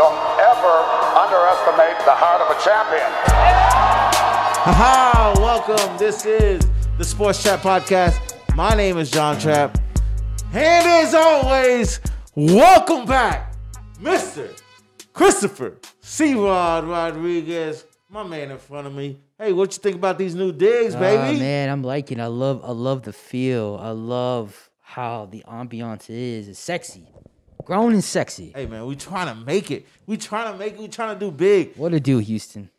Don't ever underestimate the heart of a champion. Haha, welcome. This is the Sports Chat Podcast. My name is John Trapp. And as always, welcome back, Mr. Christopher C-Rod Rodriguez, my man in front of me. Hey, what you think about these new digs, baby? Man, I'm liking it. I love the feel. I love how the ambiance is. It's sexy. Grown and sexy. Hey, man, we trying to make it. We trying to do big. What to do, Houston?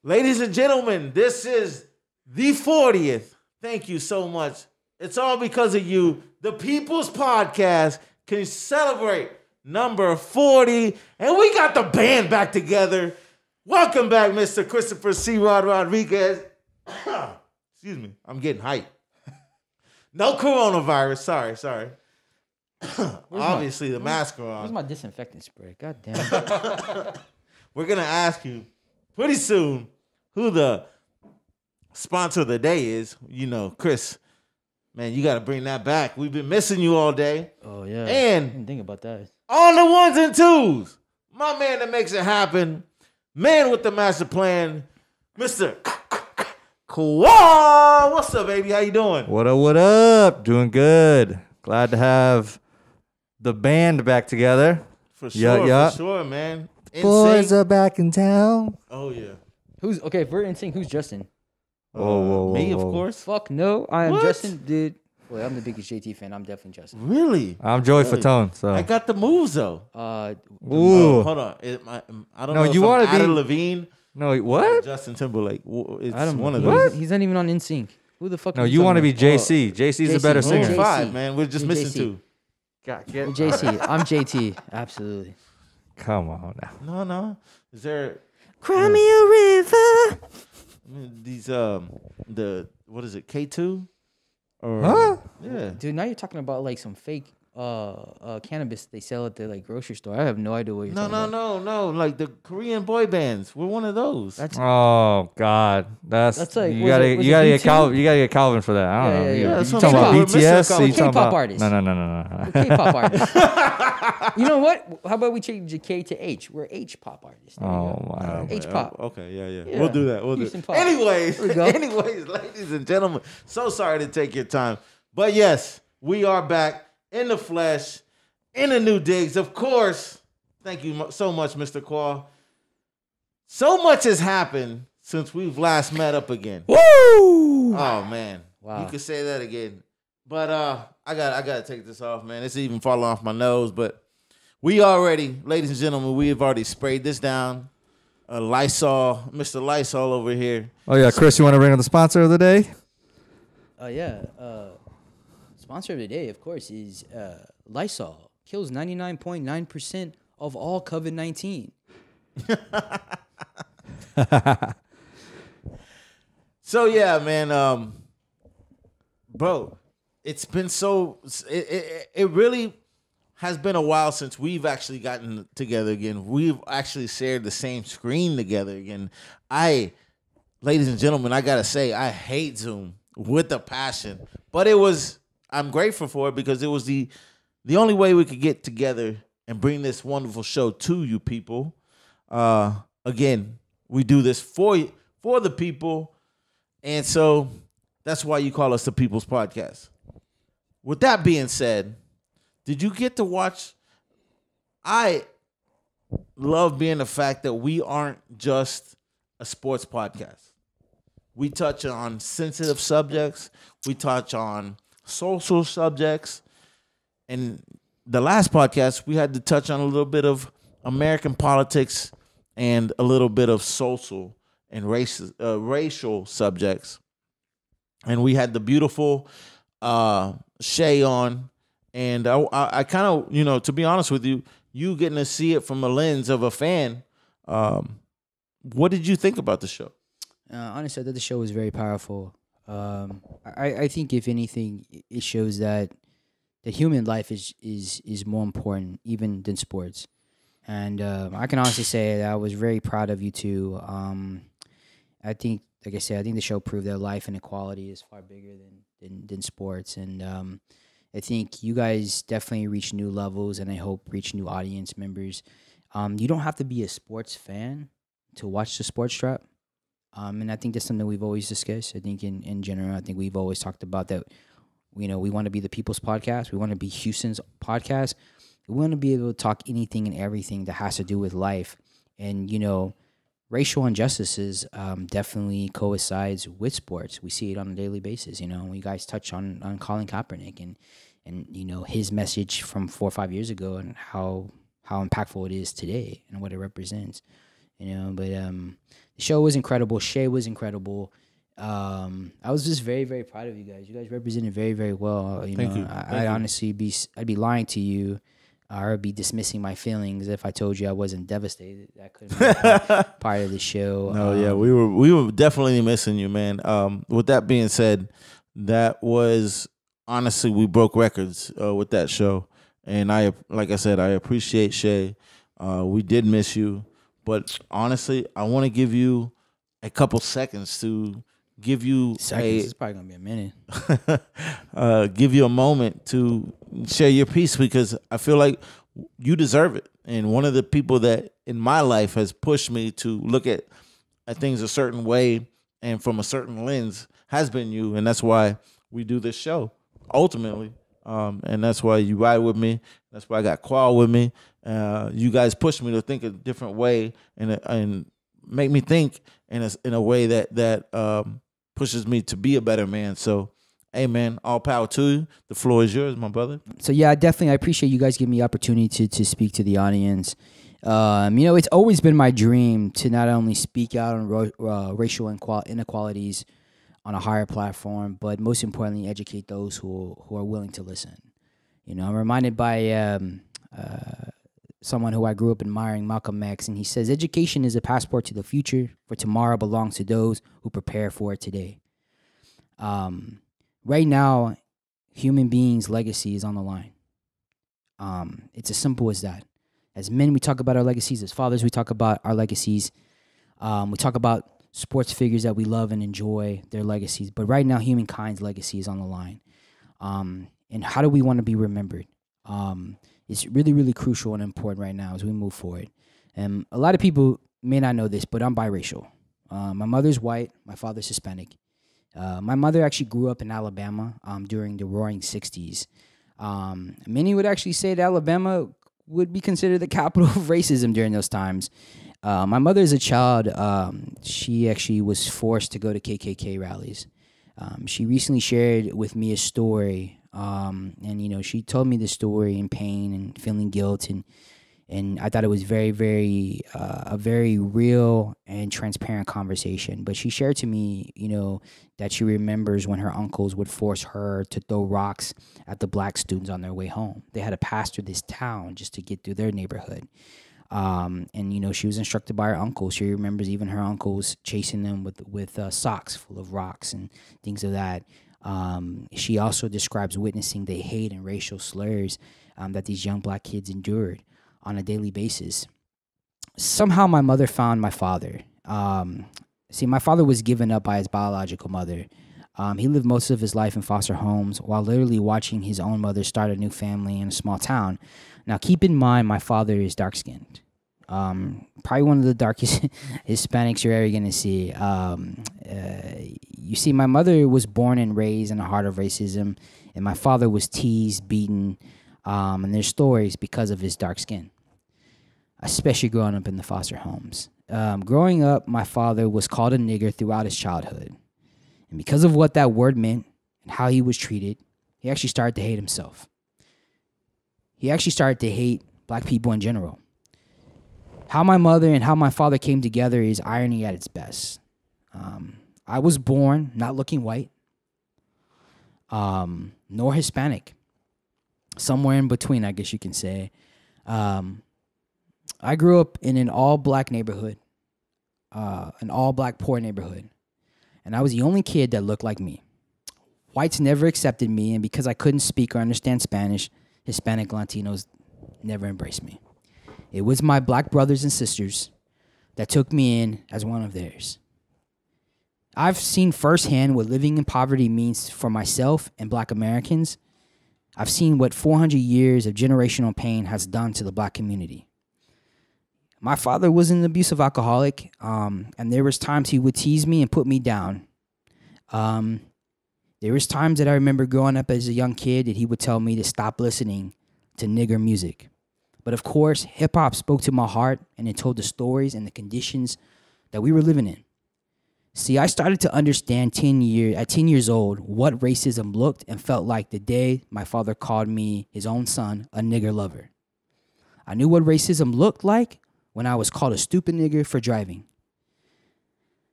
Ladies and gentlemen, this is the 40th. Thank you so much. It's all because of you. The People's Podcast can celebrate number 40, and we got the band back together. Welcome back, Mr. Christopher C-Rod Rodriguez. Excuse me, I'm getting hyped. No coronavirus, sorry. Obviously, the mask are on. Where's my disinfectant spray? God damn it. We're going to ask you pretty soon who the sponsor of the day is. You know, Chris, man, you got to bring that back. We've been missing you all day. Oh, yeah. And I didn't think about that. On the ones and twos, my man that makes it happen, man with the master plan, Mr. Khoa. What's up, baby? How you doing? What up? Doing good. Glad to have the band back together. For sure, man. Boys are back in town. Oh, yeah. Okay, if we're in sync, who's Justin? Whoa, me, of course. Fuck no, I am What? Justin, dude. Well, I'm the biggest JT fan. I'm definitely Justin. Really? I'm Joey Fatone. So I got the moves, though. Ooh. Hold on. I don't No, know you if wanna I'm be- Adam Levine no, what? Justin Timberlake. It's I don't one know. of What? those. He's not even on NSYNC. Who the fuck? No, are you want to be talking JC. JC's a better JC. singer. JC. Five, man. We're just You're missing JC. two. God, about? JC. I'm JT. Absolutely. Come on now. No. Is there Cry me a river. these what is it? K2? Or Huh? yeah. Dude, now you're talking about like some fake cannabis they sell at the like grocery store. I have no idea what you're talking about. No. Like the Korean boy bands. We're one of those. That's Oh God, that's like- you was gotta it- was you it gotta get V2? Calvin. You gotta get Calvin for that. I don't know. Yeah, You- that's You what talking I'm about saying. We're missing a BTS? couple You talking K-pop about artists. No. K-pop artists. You know what? How about we change the K to H? We're H-pop artists. There you Oh go. my. H-pop. Okay, yeah. Yeah. We'll do that. Houston pop. Anyways, There we go. ladies and gentlemen, so sorry to take your time. But yes, we are back in the flesh, in the new digs. Of course, thank you so much, Mr. Khoa. So much has happened since we've last met up again. Woo! Oh man. Wow. You could say that again. But I gotta take this off, man. It's even falling off my nose. But we already, ladies and gentlemen, we have already sprayed this down. Lysol, Mr. Lysol over here. Oh yeah, Chris, you want to bring up the sponsor of the day? Yeah. Sponsor of the day, of course, is Lysol. Kills 99.9% of all COVID-19. So yeah, man, bro, it's been it really has been a while since we've actually gotten together again. We've actually shared the same screen together again. Ladies and gentlemen, I gotta say, I hate Zoom with a passion, but I'm grateful for it because it was the only way we could get together and bring this wonderful show to you people. Again, we do this for the people. And so that's why you call us the People's Podcast. With that being said, did you get to watch? I love being the fact that we aren't just a sports podcast. We touch on sensitive subjects. We touch on social subjects. And the last podcast, we had to touch on a little bit of American politics and a little bit of social and racial subjects. And we had the beautiful Shay on. And I kind of, to be honest with you, you getting to see it from the lens of a fan. What did you think about the show? Honestly, I thought the show was very powerful. I think, if anything, it shows that the human life is more important even than sports. And I can honestly say that I was very proud of you two. I think, like I said, I think the show proved that life inequality is far bigger than sports. And I think you guys definitely reach new levels, and I hope reach new audience members. You don't have to be a sports fan to watch the Sports Trap. And I think that's something we've always discussed. I think in general, I think we've always talked about that. We want to be the people's podcast. We want to be Houston's podcast. We want to be able to talk anything and everything that has to do with life. And, racial injustices definitely coincides with sports. We see it on a daily basis. You guys touch on Colin Kaepernick and his message from 4 or 5 years ago and how impactful it is today and what it represents. But the show was incredible. Shay was incredible. I was just very, very proud of you guys. You guys represented very, very well. Thank you. I'd honestly I'd be lying to you. Or be dismissing my feelings if I told you I wasn't devastated. That couldn't be part of the show. No, yeah, we were definitely missing you, man. With that being said, that was honestly, we broke records with that show, and like I said, I appreciate Shay. We did miss you, but honestly, I want to give you a couple seconds to give you It's probably gonna be a minute. give you a moment to share your piece, because I feel like you deserve it. And one of the people that in my life has pushed me to look at things a certain way and from a certain lens has been you. And that's why we do this show ultimately. And that's why you ride with me. That's why I got Khoa with me. You guys push me to think a different way and make me think in a way that pushes me to be a better man. So, hey, man, all power to you. The floor is yours, my brother. So, yeah, I appreciate you guys giving me the opportunity to speak to the audience. It's always been my dream to not only speak out on racial inequalities on a higher platform, but most importantly, educate those who are willing to listen. I'm reminded by someone who I grew up admiring, Malcolm X, and he says, education is a passport to the future, for tomorrow belongs to those who prepare for it today. Right now, human beings' legacy is on the line. It's as simple as that. As men, we talk about our legacies. As fathers, we talk about our legacies. We talk about sports figures that we love and enjoy their legacies. But right now, humankind's legacy is on the line. And how do we want to be remembered? It's really, really crucial and important right now as we move forward. And a lot of people may not know this, but I'm biracial. My mother's white. My father's Hispanic. My mother actually grew up in Alabama during the Roaring 60s. Many would actually say that Alabama would be considered the capital of racism during those times. My mother, as a child, she actually was forced to go to KKK rallies. She recently shared with me a story, and she told me the story in pain and feeling guilt, and I thought it was very, very a very real and transparent conversation. But she shared to me, that she remembers when her uncles would force her to throw rocks at the black students on their way home. They had to pass through this town just to get through their neighborhood. And she was instructed by her uncles. She remembers even her uncles chasing them with socks full of rocks and things of that. She also describes witnessing the hate and racial slurs that these young black kids endured on a daily basis. Somehow my mother found my father. My father was given up by his biological mother. He lived most of his life in foster homes while literally watching his own mother start a new family in a small town. Now, keep in mind, my father is dark-skinned. Probably one of the darkest Hispanics you're ever going to see. You see, my mother was born and raised in the heart of racism, and my father was teased, beaten, and there's stories because of his dark skin, especially growing up in the foster homes. Growing up, my father was called a nigger throughout his childhood. And because of what that word meant and how he was treated, he actually started to hate himself. He actually started to hate black people in general. How my mother and how my father came together is irony at its best. I was born not looking white, nor Hispanic. Somewhere in between, I guess you can say. I grew up in an all-black neighborhood, an all-black poor neighborhood. And I was the only kid that looked like me. Whites never accepted me, and because I couldn't speak or understand Spanish, Hispanic Latinos never embraced me. It was my black brothers and sisters that took me in as one of theirs. I've seen firsthand what living in poverty means for myself and black Americans. I've seen what 400 years of generational pain has done to the black community. My father was an abusive alcoholic, and there was times he would tease me and put me down. There was times that I remember growing up as a young kid that he would tell me to stop listening to nigger music. But of course, hip-hop spoke to my heart, and it told the stories and the conditions that we were living in. See, I started to understand at 10 years old what racism looked and felt like the day my father called me, his own son, a nigger lover. I knew what racism looked like when I was called a stupid nigger for driving.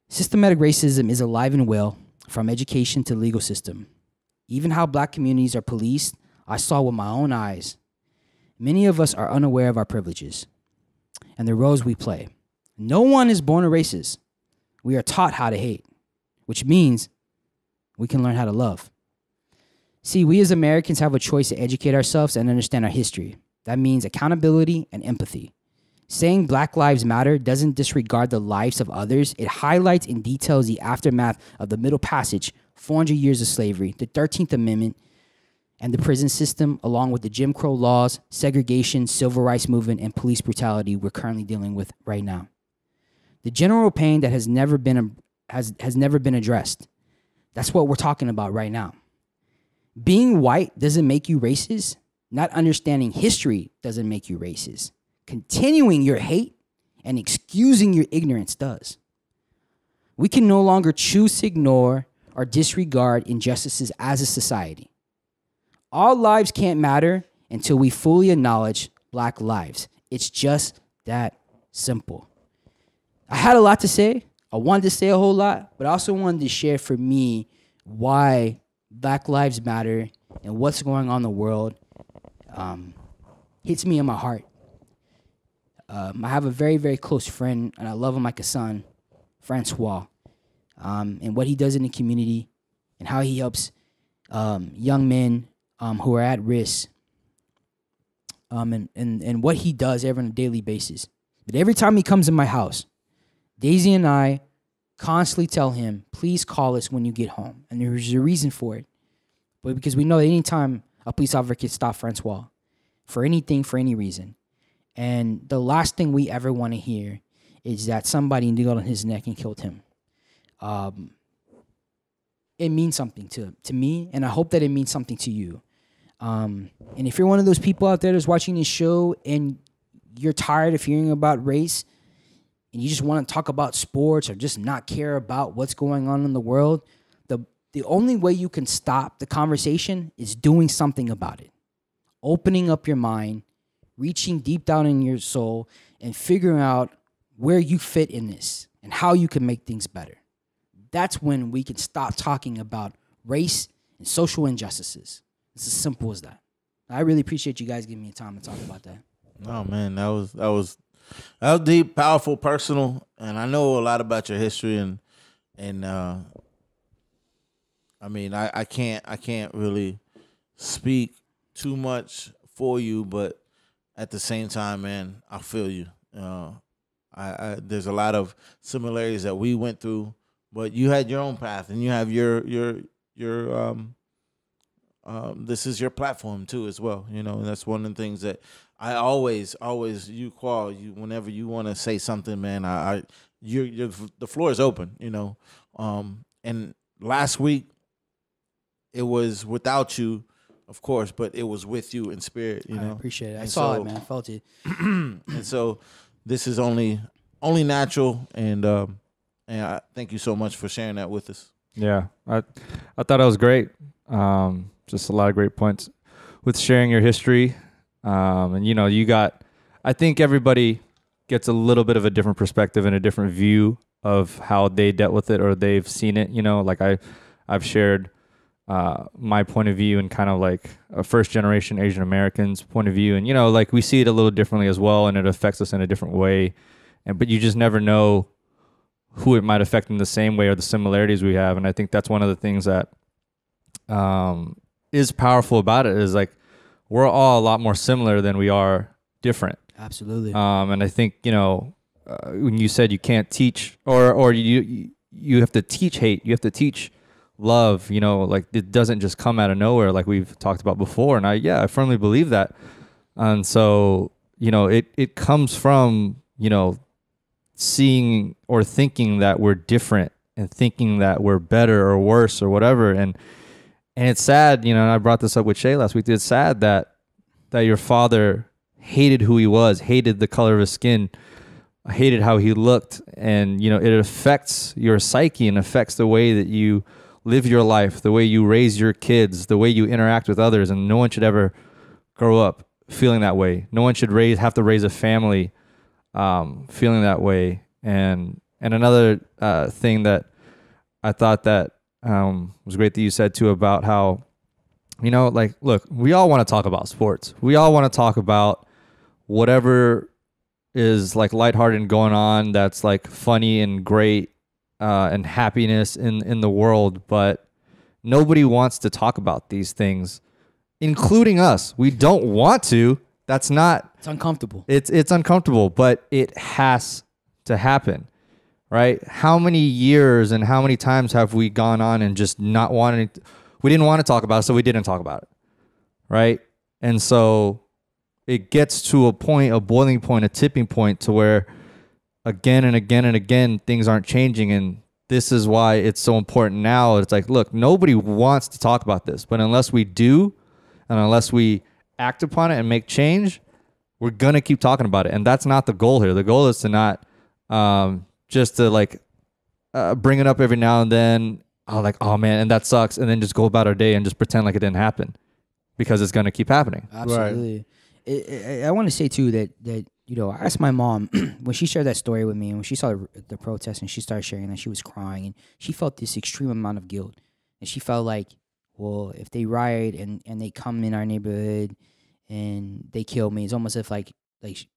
Systematic racism is alive and well, from education to legal system. Even how black communities are policed, I saw with my own eyes. Many of us are unaware of our privileges and the roles we play. No one is born a racist. We are taught how to hate, which means we can learn how to love. See, we as Americans have a choice to educate ourselves and understand our history. That means accountability and empathy. Saying Black Lives Matter doesn't disregard the lives of others. It highlights and details the aftermath of the Middle Passage, 400 years of slavery, the 13th Amendment, and the prison system, along with the Jim Crow laws, segregation, civil rights movement, and police brutality we're currently dealing with right now. The general pain that has never been addressed. That's what we're talking about right now. Being white doesn't make you racist. Not understanding history doesn't make you racist. Continuing your hate and excusing your ignorance does. We can no longer choose to ignore or disregard injustices as a society. All lives can't matter until we fully acknowledge Black lives. It's just that simple. I had a lot to say. I wanted to say a whole lot, but I also wanted to share for me why Black Lives Matter and what's going on in the world hits me in my heart. I have a very, very close friend, and I love him like a son, Francois, and what he does in the community and how he helps young men who are at risk and what he does on a daily basis. But every time he comes in my house, Daisy and I constantly tell him, please call us when you get home. And there's a reason for it. But because we know that anytime a police officer can stop Francois for anything, for any reason. And the last thing we ever want to hear is that somebody kneeled on his neck and killed him. It means something to me, and I hope that it means something to you. And if you're one of those people out there that's watching this show and you're tired of hearing about race and you just want to talk about sports or just not care about what's going on in the world, the only way you can stop the conversation is doing something about it. Opening up your mind, reaching deep down in your soul, and figuring out where you fit in this and how you can make things better. That's when we can stop talking about race and social injustices. It's as simple as that. I really appreciate you guys giving me time to talk about that. Oh man, that was deep, powerful, personal, and I know a lot about your history and I mean I can't really speak too much for you, but at the same time, man, I feel you. There's a lot of similarities that we went through, but you had your own path, and you have your this is your platform too as well. You know, and that's one of the things that I always you call you whenever you want to say something, man. You're the floor is open. You know, and last week it was without you, of course, but it was with you in spirit. You know, I appreciate it. I and saw so, it, man. I felt it. And so this is only natural, and I thank you so much for sharing that with us. Yeah, I thought it was great. Just a lot of great points with sharing your history. And you know, I think everybody gets a little bit of a different perspective and a different view of how they dealt with it or they've seen it. You know, like I've shared my point of view and kind of like a first generation Asian American's point of view. And, you know, like we see it a little differently as well, and it affects us in a different way. But you just never know who it might affect in the same way or the similarities we have. And I think that's one of the things that is powerful about it is like we're all a lot more similar than we are different. Absolutely. And I think, you know, when you said you can't teach or you have to teach hate, you have to teach love, you know, like it doesn't just come out of nowhere like we've talked about before. And I firmly believe that. And so, you know, it comes from seeing or thinking that we're different and thinking that we're better or worse or whatever. And it's sad, and I brought this up with Shay last week. It's sad that your father hated who he was, hated the color of his skin, hated how he looked. And, it affects your psyche and affects the way that you live your life, the way you raise your kids, the way you interact with others. And no one should ever grow up feeling that way. No one should have to raise a family feeling that way. And another thing that I thought that was great that you said too about how, look, we all want to talk about sports. We all want to talk about whatever is like lighthearted and going on that's like funny and great and happiness in the world. But nobody wants to talk about these things, including us. We don't want to. That's not. It's uncomfortable. It's uncomfortable, but it has to happen, right? How many years and how many times have we gone on and just not wanting? We didn't want to talk about it, so we didn't talk about it, right? And so it gets to a boiling point, a tipping point, to where again and again and again things aren't changing, and this is why it's so important now. It's like, look, nobody wants to talk about this, but unless we do, and unless we act upon it and make change, we're gonna keep talking about it. And that's not the goal here. The goal is to not just to bring it up every now and then. Oh man, and that sucks, and then just go about our day and just pretend like it didn't happen, because it's gonna keep happening. Absolutely. Right. I want to say too that I asked my mom when she shared that story with me, and when she saw the protest and she started sharing that, she was crying and she felt this extreme amount of guilt, and she felt like, well, if they riot and they come in our neighborhood and they kill me, it's almost as if like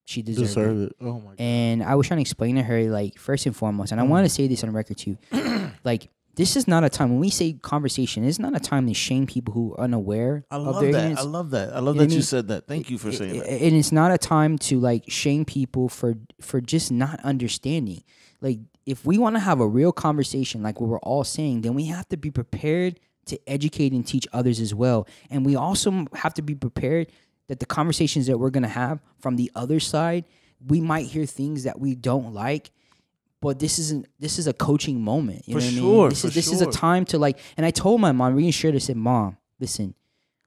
she deserved it. Oh my God. And I was trying to explain to her, like, first and foremost, and I want to say this on record too, like, this is not a time, when we say conversation, it's not a time to shame people who are unaware of their ignorance. I love that. I love that you said that. Thank you for saying that. And it's not a time to like shame people for just not understanding. Like, if we want to have a real conversation, like what we're all saying, then we have to be prepared to educate and teach others as well. And we also have to be prepared that the conversations that we're going to have from the other side, we might hear things that we don't like. But this is a coaching moment. You know what I mean? This is a time to like, and I told my mom, reassured her, said, Mom, listen,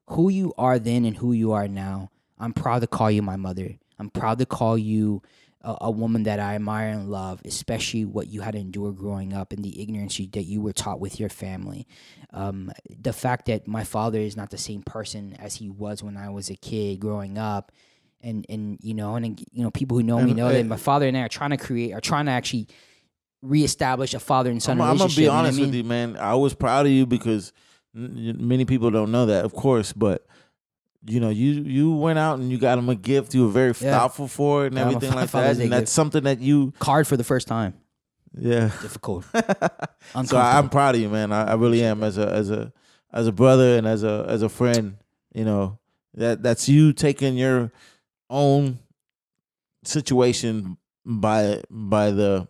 who you are then and who you are now, I'm proud to call you my mother. I'm proud to call you a woman that I admire and love, especially what you had to endure growing up and the ignorance that you were taught with your family. The fact that my father is not the same person as he was when I was a kid growing up. And people who know me know that my father and I are trying to actually reestablish a father and son relationship. I'm gonna be honest with you, man. I was proud of you because many people don't know that, of course. But you went out and you got him a gift. You were very thoughtful for it and everything like that. And that's something that you card for the first time. Yeah, difficult. So I'm proud of you, man. I really am as a brother and as a friend. That's you taking your own situation by the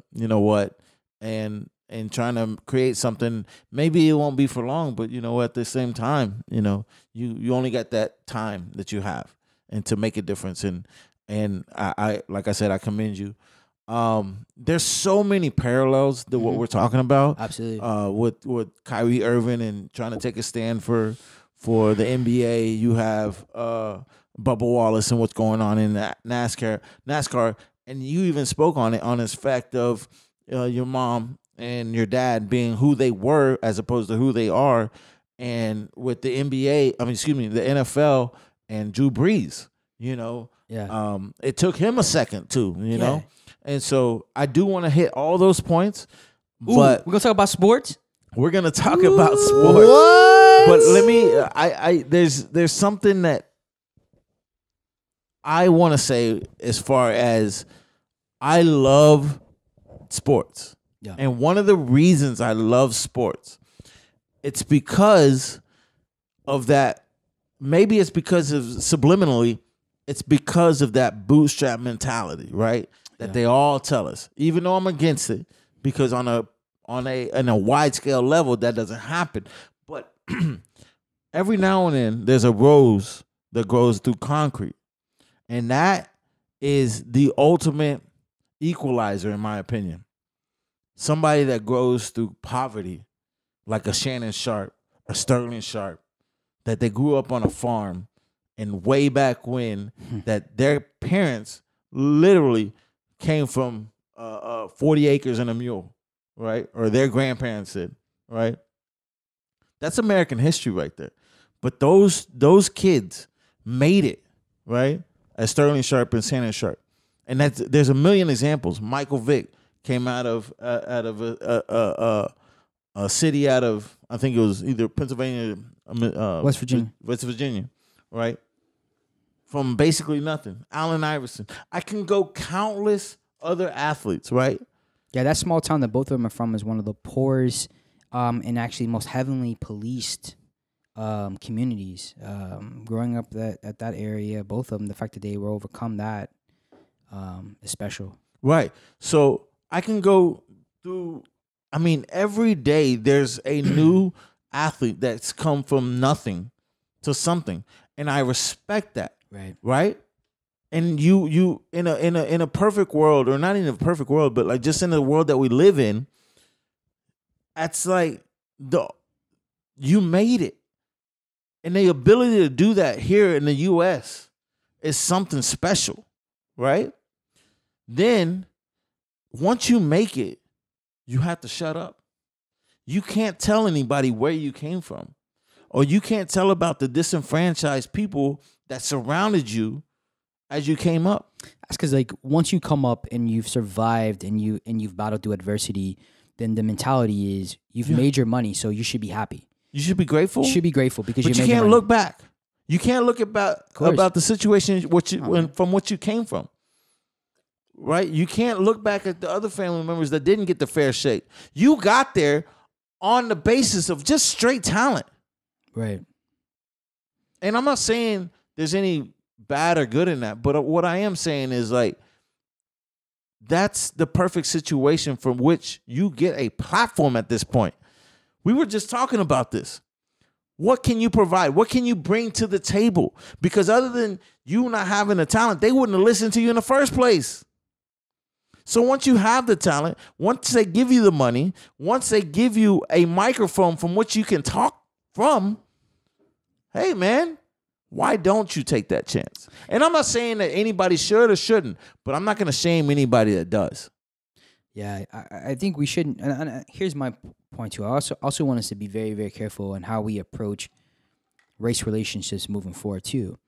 and trying to create something. Maybe it won't be for long, but at the same time, you only got that time that you have and to make a difference. And I like I said, I commend you. There's so many parallels to what we're talking about. Absolutely. With Kyrie Irving and trying to take a stand for the NBA. You have Bubba Wallace and what's going on in NASCAR, and you even spoke on it, on this fact of your mom and your dad being who they were as opposed to who they are, and with the NBA, the NFL and Drew Brees, it took him a second too, know, and so I do want to hit all those points. But we're gonna talk about sports. We're gonna talk about sports. What? But let me. There's something that I want to say as far as I love sports. Yeah. And one of the reasons I love sports, it's because of that. Maybe it's because of subliminally, it's because of that bootstrap mentality, right? That they all tell us, even though I'm against it, because on a wide scale level that doesn't happen. But every now and then there's a rose that grows through concrete. And that is the ultimate equalizer, in my opinion. Somebody that grows through poverty, like a Shannon Sharp, a Sterling Sharp, that they grew up on a farm, and way back when, that their parents literally came from 40 acres and a mule, right? Or their grandparents did, right? That's American history right there. But those kids made it, right? As Sterling Sharp and Shannon Sharp. And there's a million examples. Michael Vick came out of a city out of, I think it was either Pennsylvania, West Virginia, right? From basically nothing. Allen Iverson. I can go countless other athletes, right? Yeah, that small town that both of them are from is one of the poorest and actually most heavily policed communities. Growing up at that area, both of them, the fact that they were overcome that is special. Right. So I can go through, I mean, every day there's a new athlete that's come from nothing to something. And I respect that. Right. Right? And you in a perfect world, or not in a perfect world, but like just in the world that we live in, that's like you made it. And the ability to do that here in the US is something special, right? Then once you make it, you have to shut up. You can't tell anybody where you came from, or you can't tell about the disenfranchised people that surrounded you as you came up. That's because, like, once you come up and you've survived and you've battled through adversity, then the mentality is you've made your money, so you should be happy. You should be grateful. You should be grateful because but you you made can't your look money. back. You can't look about the situation from what you came from. Right? You can't look back at the other family members that didn't get the fair shake. You got there on the basis of just straight talent. Right. And I'm not saying there's any bad or good in that, but what I am saying is, like, that's the perfect situation from which you get a platform at this point. We were just talking about this. What can you provide? What can you bring to the table? Because other than you not having the talent, they wouldn't have listened to you in the first place. So once you have the talent, once they give you the money, once they give you a microphone from which you can talk from, hey, man, why don't you take that chance? And I'm not saying that anybody should or shouldn't, but I'm not going to shame anybody that does. Yeah, I think we shouldn't. And here's my point too. I also want us to be very, very careful on how we approach race relationships moving forward too.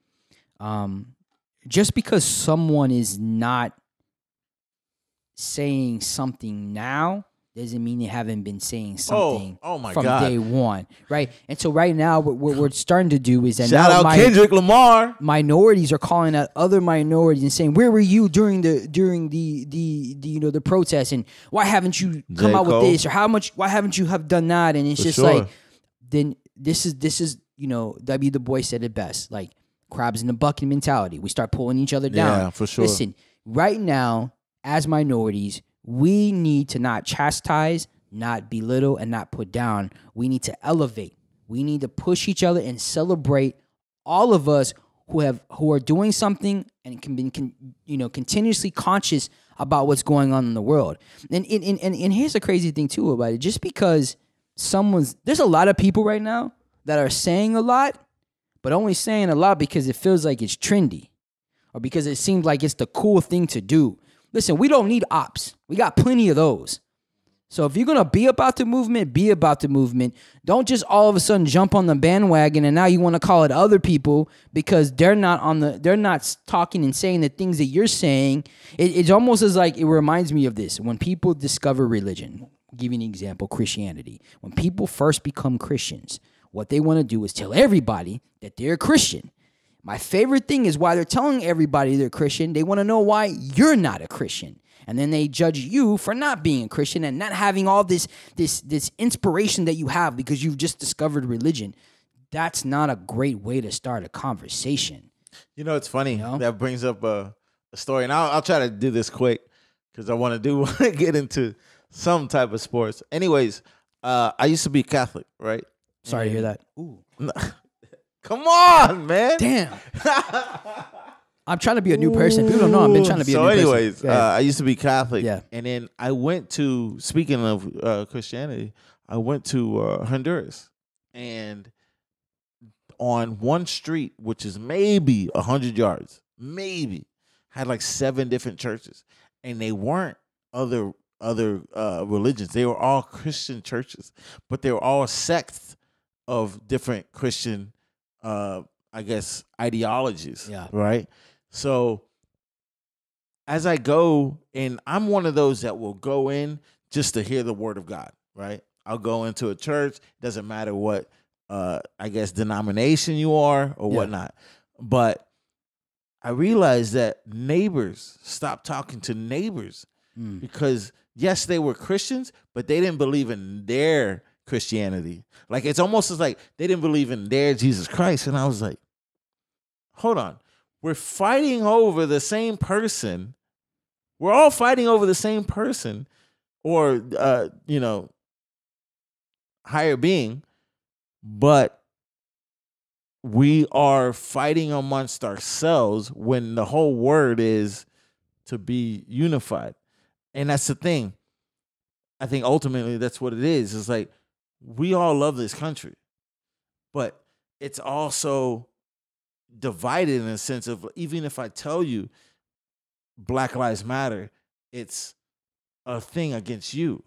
Just because someone is not saying something now doesn't mean they haven't been saying something from day one, right? And so right now, what we're starting to do is that shout out Kendrick Lamar. Minorities are calling out other minorities and saying, "Where were you during the protests? And why haven't you come out with this? Or why haven't you have done that?" And it's just like, then this is W. Du Bois said it best, like crabs in the bucket mentality. We start pulling each other down. Yeah, for sure. Listen, right now, as minorities, we need to not chastise, not belittle, and not put down. We need to elevate. We need to push each other and celebrate all of us who are doing something and can be continuously conscious about what's going on in the world. And here's the crazy thing too about it. Just because there's a lot of people right now that are saying a lot, but only saying a lot because it feels like it's trendy or because it seems like it's the cool thing to do. Listen, we don't need ops. We got plenty of those. So if you're going to be about the movement, be about the movement. Don't just all of a sudden jump on the bandwagon and now you want to call it other people because they're not talking and saying the things that you're saying. It's almost as like, it reminds me of this. When people discover religion, I'll give you an example, Christianity. When people first become Christians, what they want to do is tell everybody that they're a Christian. My favorite thing is why they're telling everybody they're Christian. They want to know why you're not a Christian. And then they judge you for not being a Christian and not having all this inspiration that you have because you've just discovered religion. That's not a great way to start a conversation. You know, it's funny. That brings up a story. And I'll try to do this quick because I want to get into some type of sports. Anyways, I used to be Catholic, right? Sorry to hear that. Ooh. Come on, man. Damn. I'm trying to be a new person. People don't know I've been trying to be a new person. So anyways, I used to be Catholic. Yeah. And then I went to, speaking of Christianity, I went to Honduras. And on one street, which is maybe 100 yards, maybe, had like 7 different churches. And they weren't other religions. They were all Christian churches. But they were all sects of different Christian I guess, ideologies. Yeah. Right. So as I go, and I'm one of those that will go in just to hear the word of God. Right. I'll go into a church. Doesn't matter what, I guess, denomination you are or whatnot. But I realized that neighbors stopped talking to neighbors because, yes, they were Christians, but they didn't believe in their Christianity. Like, it's almost as like they didn't believe in their Jesus Christ. And I was like, hold on. We're fighting over the same person. We're all fighting over the same person or, higher being, but we are fighting amongst ourselves when the whole word is to be unified. And that's the thing. I think ultimately that's what it is. It's like, we all love this country, but it's also divided in a sense of, even if I tell you Black Lives Matter, it's a thing against you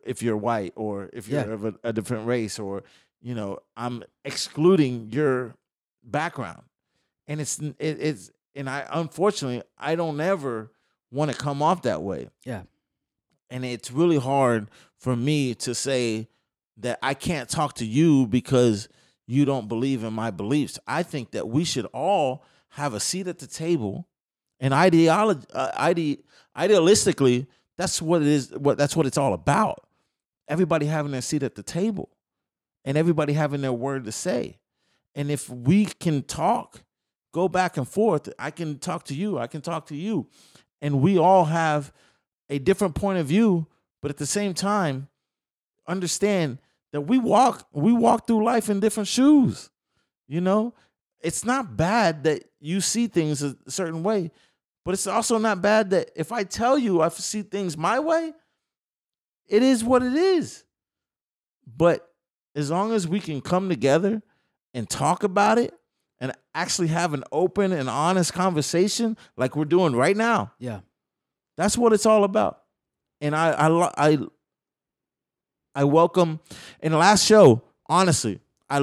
if you're white or if you're of a different race, or, I'm excluding your background. And unfortunately, I don't ever want to come off that way. Yeah. And it's really hard for me to say that I can't talk to you because you don't believe in my beliefs. I think that we should all have a seat at the table, and idealistically, that's what it is. That's what it's all about. Everybody having their seat at the table, and everybody having their word to say. And if we can talk, go back and forth, I can talk to you, I can talk to you, and we all have a different point of view, but at the same time, understand that we walk through life in different shoes. It's not bad that you see things a certain way, but it's also not bad that if I tell you I see things my way, it is what it is. But as long as we can come together and talk about it and actually have an open and honest conversation like we're doing right now, that's what it's all about. And I welcome, in the last show, honestly, I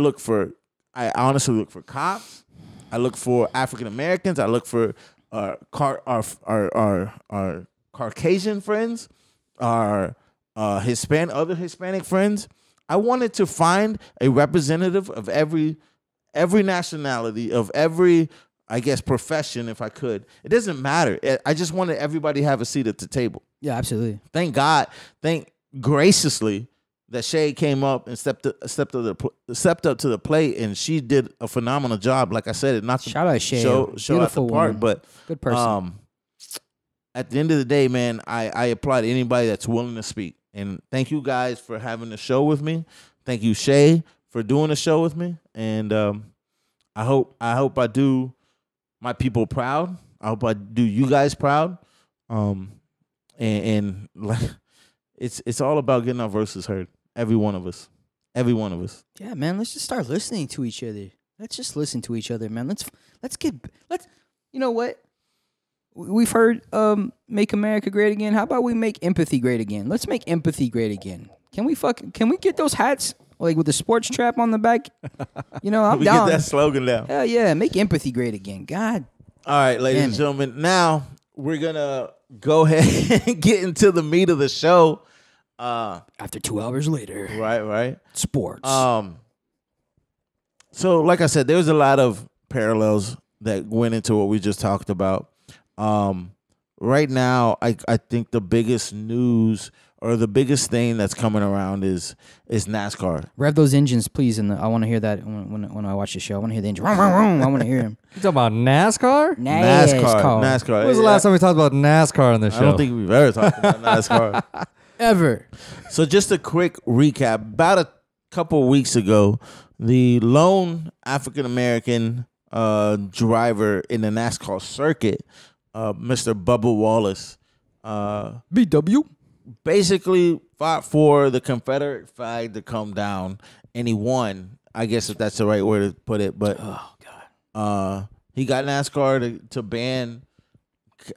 honestly look for cops. I look for African Americans. I look for our Caucasian friends, our other Hispanic friends. I wanted to find a representative of every nationality, of every, I guess, profession, if I could. It doesn't matter. I just wanted everybody to have a seat at the table. Yeah, absolutely. Thank God, graciously that Shay came up and stepped up to the plate, and she did a phenomenal job. Like I said, not to shout out Shay, show out the part, woman. but good person. At the end of the day, man, I applaud anybody that's willing to speak. And thank you guys for having the show with me. Thank you, Shay, for doing the show with me. And I hope I do my people proud. I hope I do you guys proud. And like, it's all about getting our voices heard. Every one of us. Yeah, man. Let's just start listening to each other. Let's just listen to each other, man. Let's. You know what? We've heard "Make America Great Again." How about we make empathy great again? Let's make empathy great again. Can we get those hats like with the sports trap on the back? I'm down. Get that slogan down. Hell yeah, make empathy great again. God. All right, ladies and gentlemen. Now we're gonna go ahead and get into the meat of the show. After 2 hours later. Right. Sports. So like I said, there's a lot of parallels that went into what we just talked about. Right now, I think the biggest news or the biggest thing that's coming around is NASCAR. Rev those engines, please, and I want to hear that when I watch the show. I want to hear the engine. I want to hear him. You talking about NASCAR? NASCAR. When was the last time we talked about NASCAR on this show? I don't think we've ever talked about NASCAR. Ever. So just a quick recap. About a couple of weeks ago, the lone African-American driver in the NASCAR circuit, Mr. Bubba Wallace. BW. Basically fought for the Confederate flag to come down, and he won. I guess if that's the right way to put it. But he got NASCAR to ban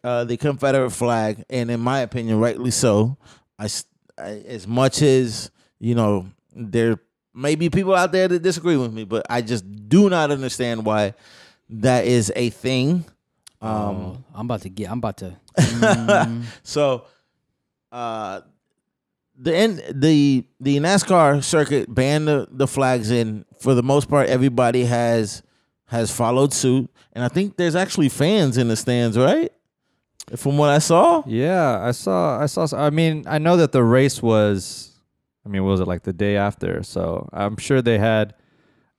the Confederate flag, and in my opinion, rightly so. I as much as there may be people out there that disagree with me, but I just do not understand why that is a thing. I'm about to. So, the NASCAR circuit banned the flags, and for the most part, everybody has followed suit. And I think there's actually fans in the stands, right? From what I saw. Yeah, I saw. I mean, I know that the race was. I mean, what was it like the day after? So I'm sure they had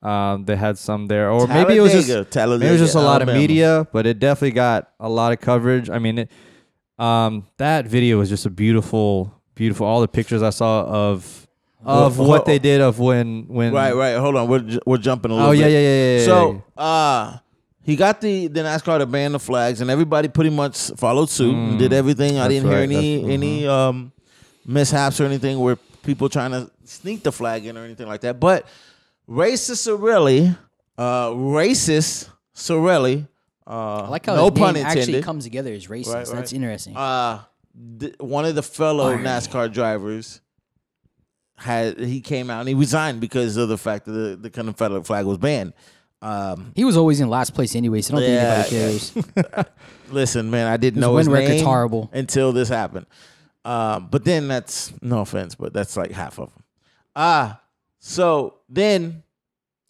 some there, or maybe it was just a lot of media, but it definitely got a lot of coverage. I mean, that video was just a beautiful. All the pictures I saw of what they did of when. Right. Hold on, we're jumping a little bit. Yeah. So he got the NASCAR to ban the flags, and everybody pretty much followed suit and did everything. I didn't hear any mishaps or anything where people trying to sneak the flag in or anything like that. But racist Sorelli. I like how no his pun name intended. actually comes together as racist. Right. That's interesting. One of the fellow NASCAR drivers he came out and he resigned because of the fact that the Confederate flag was banned. He was always in last place anyway, so I don't think anybody cares. Listen, man, I didn't know win his record's name horrible until this happened. But then that's no offense, but that's like half of them. So then,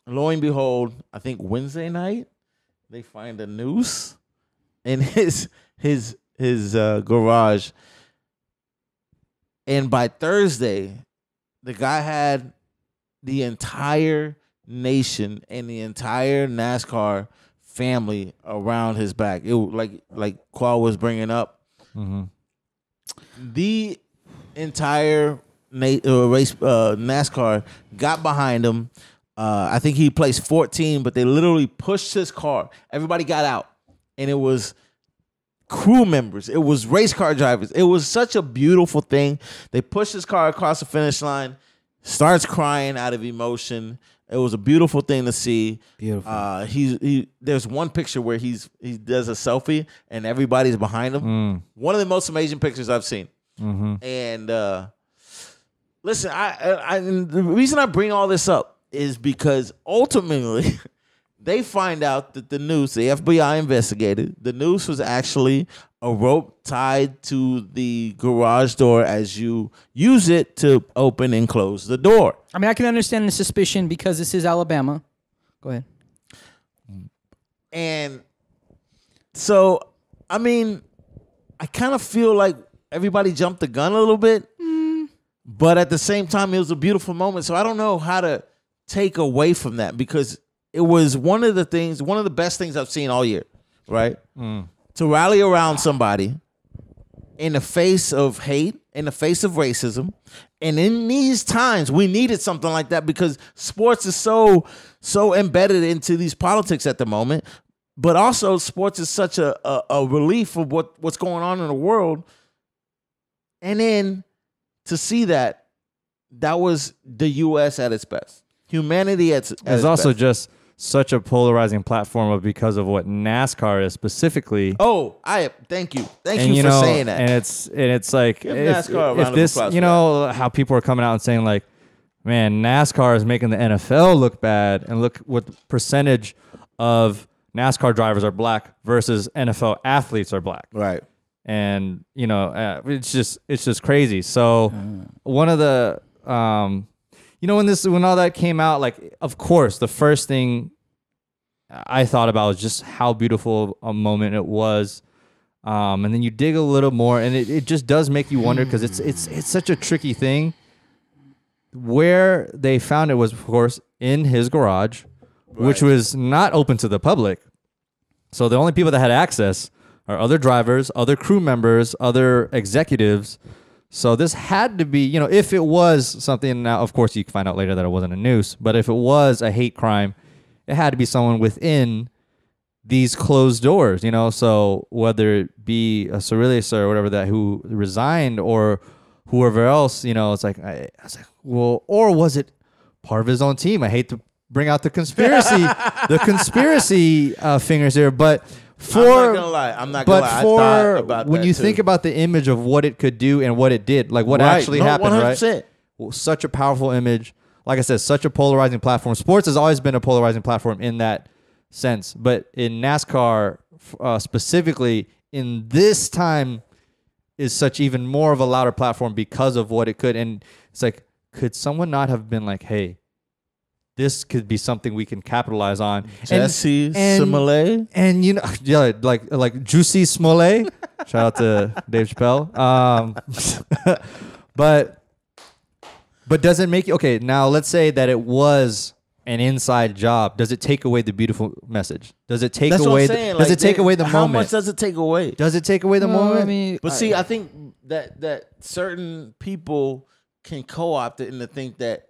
lo and behold, I think Wednesday night they find a noose in his garage, and by Thursday, the guy had the entire nation and the entire NASCAR family around his back. It like Khoa was bringing up. Mm-hmm. The entire race NASCAR got behind him. I think he placed 14, but they literally pushed his car. Everybody got out, and it was crew members. It was race car drivers. It was such a beautiful thing. They pushed his car across the finish line, starts crying out of emotion. It was a beautiful thing to see. Beautiful. There's one picture where he does a selfie and everybody's behind him. One of the most amazing pictures I've seen. Mm-hmm. And listen, the reason I bring all this up is because ultimately they find out that the noose, the FBI investigated, the noose was actually a rope tied to the garage door as you use it to open and close the door. I mean, I can understand the suspicion because this is Alabama. Go ahead. And so, I mean, I kind of feel like everybody jumped the gun a little bit, but at the same time, it was a beautiful moment. So I don't know how to take away from that because it was one of the best things I've seen all year, right? To rally around somebody in the face of hate, in the face of racism. And in these times, we needed something like that because sports is so embedded into these politics at the moment. But also, sports is such a relief of what's going on in the world. And then to see that was the U.S. at its best. Humanity at its best. It's also just such a polarizing platform because of what NASCAR is specifically. Oh, thank you for saying that. And it's like if this, how people are coming out and saying like, man, NASCAR is making the NFL look bad, and look what percentage of NASCAR drivers are black versus NFL athletes are black. Right. And it's just crazy. So one of the when all that came out, like, of course, the first thing I thought about was just how beautiful a moment it was. And then you dig a little more, and it just does make you wonder because it's such a tricky thing. Where they found it was, of course, in his garage, which was not open to the public. So the only people that had access are other drivers, other crew members, other executives. So this had to be, if it was something, now of course you can find out later that it wasn't a noose, but if it was a hate crime, it had to be someone within these closed doors, you know. So whether it be a Cerullis or whatever that who resigned or whoever else, you know, it's like I was like, well, or was it part of his own team? I hate to bring out the conspiracy, fingers here, but for I'm not gonna lie. I thought about when that you too. think about the image of what it could do and what it did, like what Right. actually No, happened, 100%. right? Well, such a powerful image. Like I said, such a polarizing platform. Sports has always been a polarizing platform in that sense, but in NASCAR specifically, in this time, is such even more of a louder platform because of what it could. And it's like, could someone not have been like, hey, this could be something we can capitalize on? Jesse Smollett. And you know, yeah, like Juicy Smollett. Shout out to Dave Chappelle. But does it make you okay? Now let's say that it was an inside job. Does it take away the beautiful message? Does it take That's away? what I'm saying. Does it take away the how moment? How much does it take away? Does it take away the moment? I mean, But see, I think that certain people can co-opt it and to think that,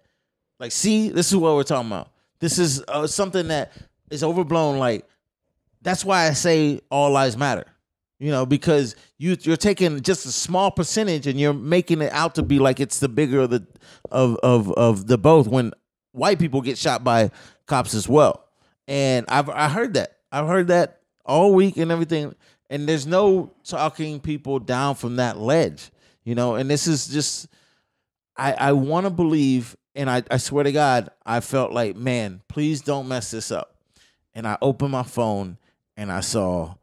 like, see, this is what we're talking about. This is something that is overblown. Like, that's why I say all lives matter. You know, because you're taking just a small percentage and you're making it out to be like it's the bigger of the both. When white people get shot by cops as well, and I heard that. I've heard that all week and everything. And there's no talking people down from that ledge, you know. And this is just, I want to believe, and I swear to God, I felt like, man, please don't mess this up. And I opened my phone and I saw.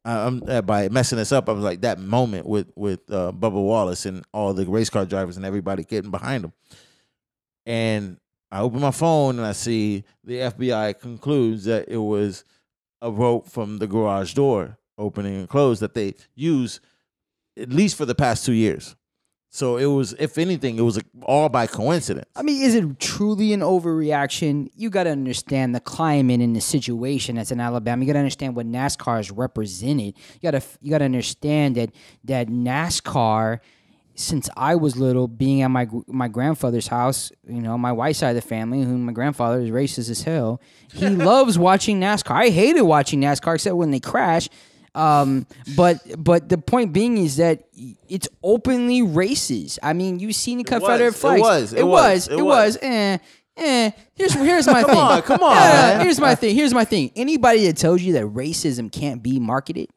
By messing this up, I was like that moment with Bubba Wallace and all the race car drivers and everybody getting behind him. And I open my phone and I see the FBI concludes that it was a rope from the garage door opening and close that they use at least for the past 2 years. So it was, if anything, it was all by coincidence. I mean, is it truly an overreaction? You got to understand the climate and the situation that's in Alabama. You got to understand what NASCAR has represented. You got to understand that NASCAR, since I was little, being at my grandfather's house, you know, my white side of the family, whom my grandfather is racist as hell, he loves watching NASCAR. I hated watching NASCAR except when they crash. But the point being is that it's openly racist. I mean, you've seen the Confederate flags. It was. Here's my thing. Come on, man. Here's my thing. Anybody that tells you that racism can't be marketed,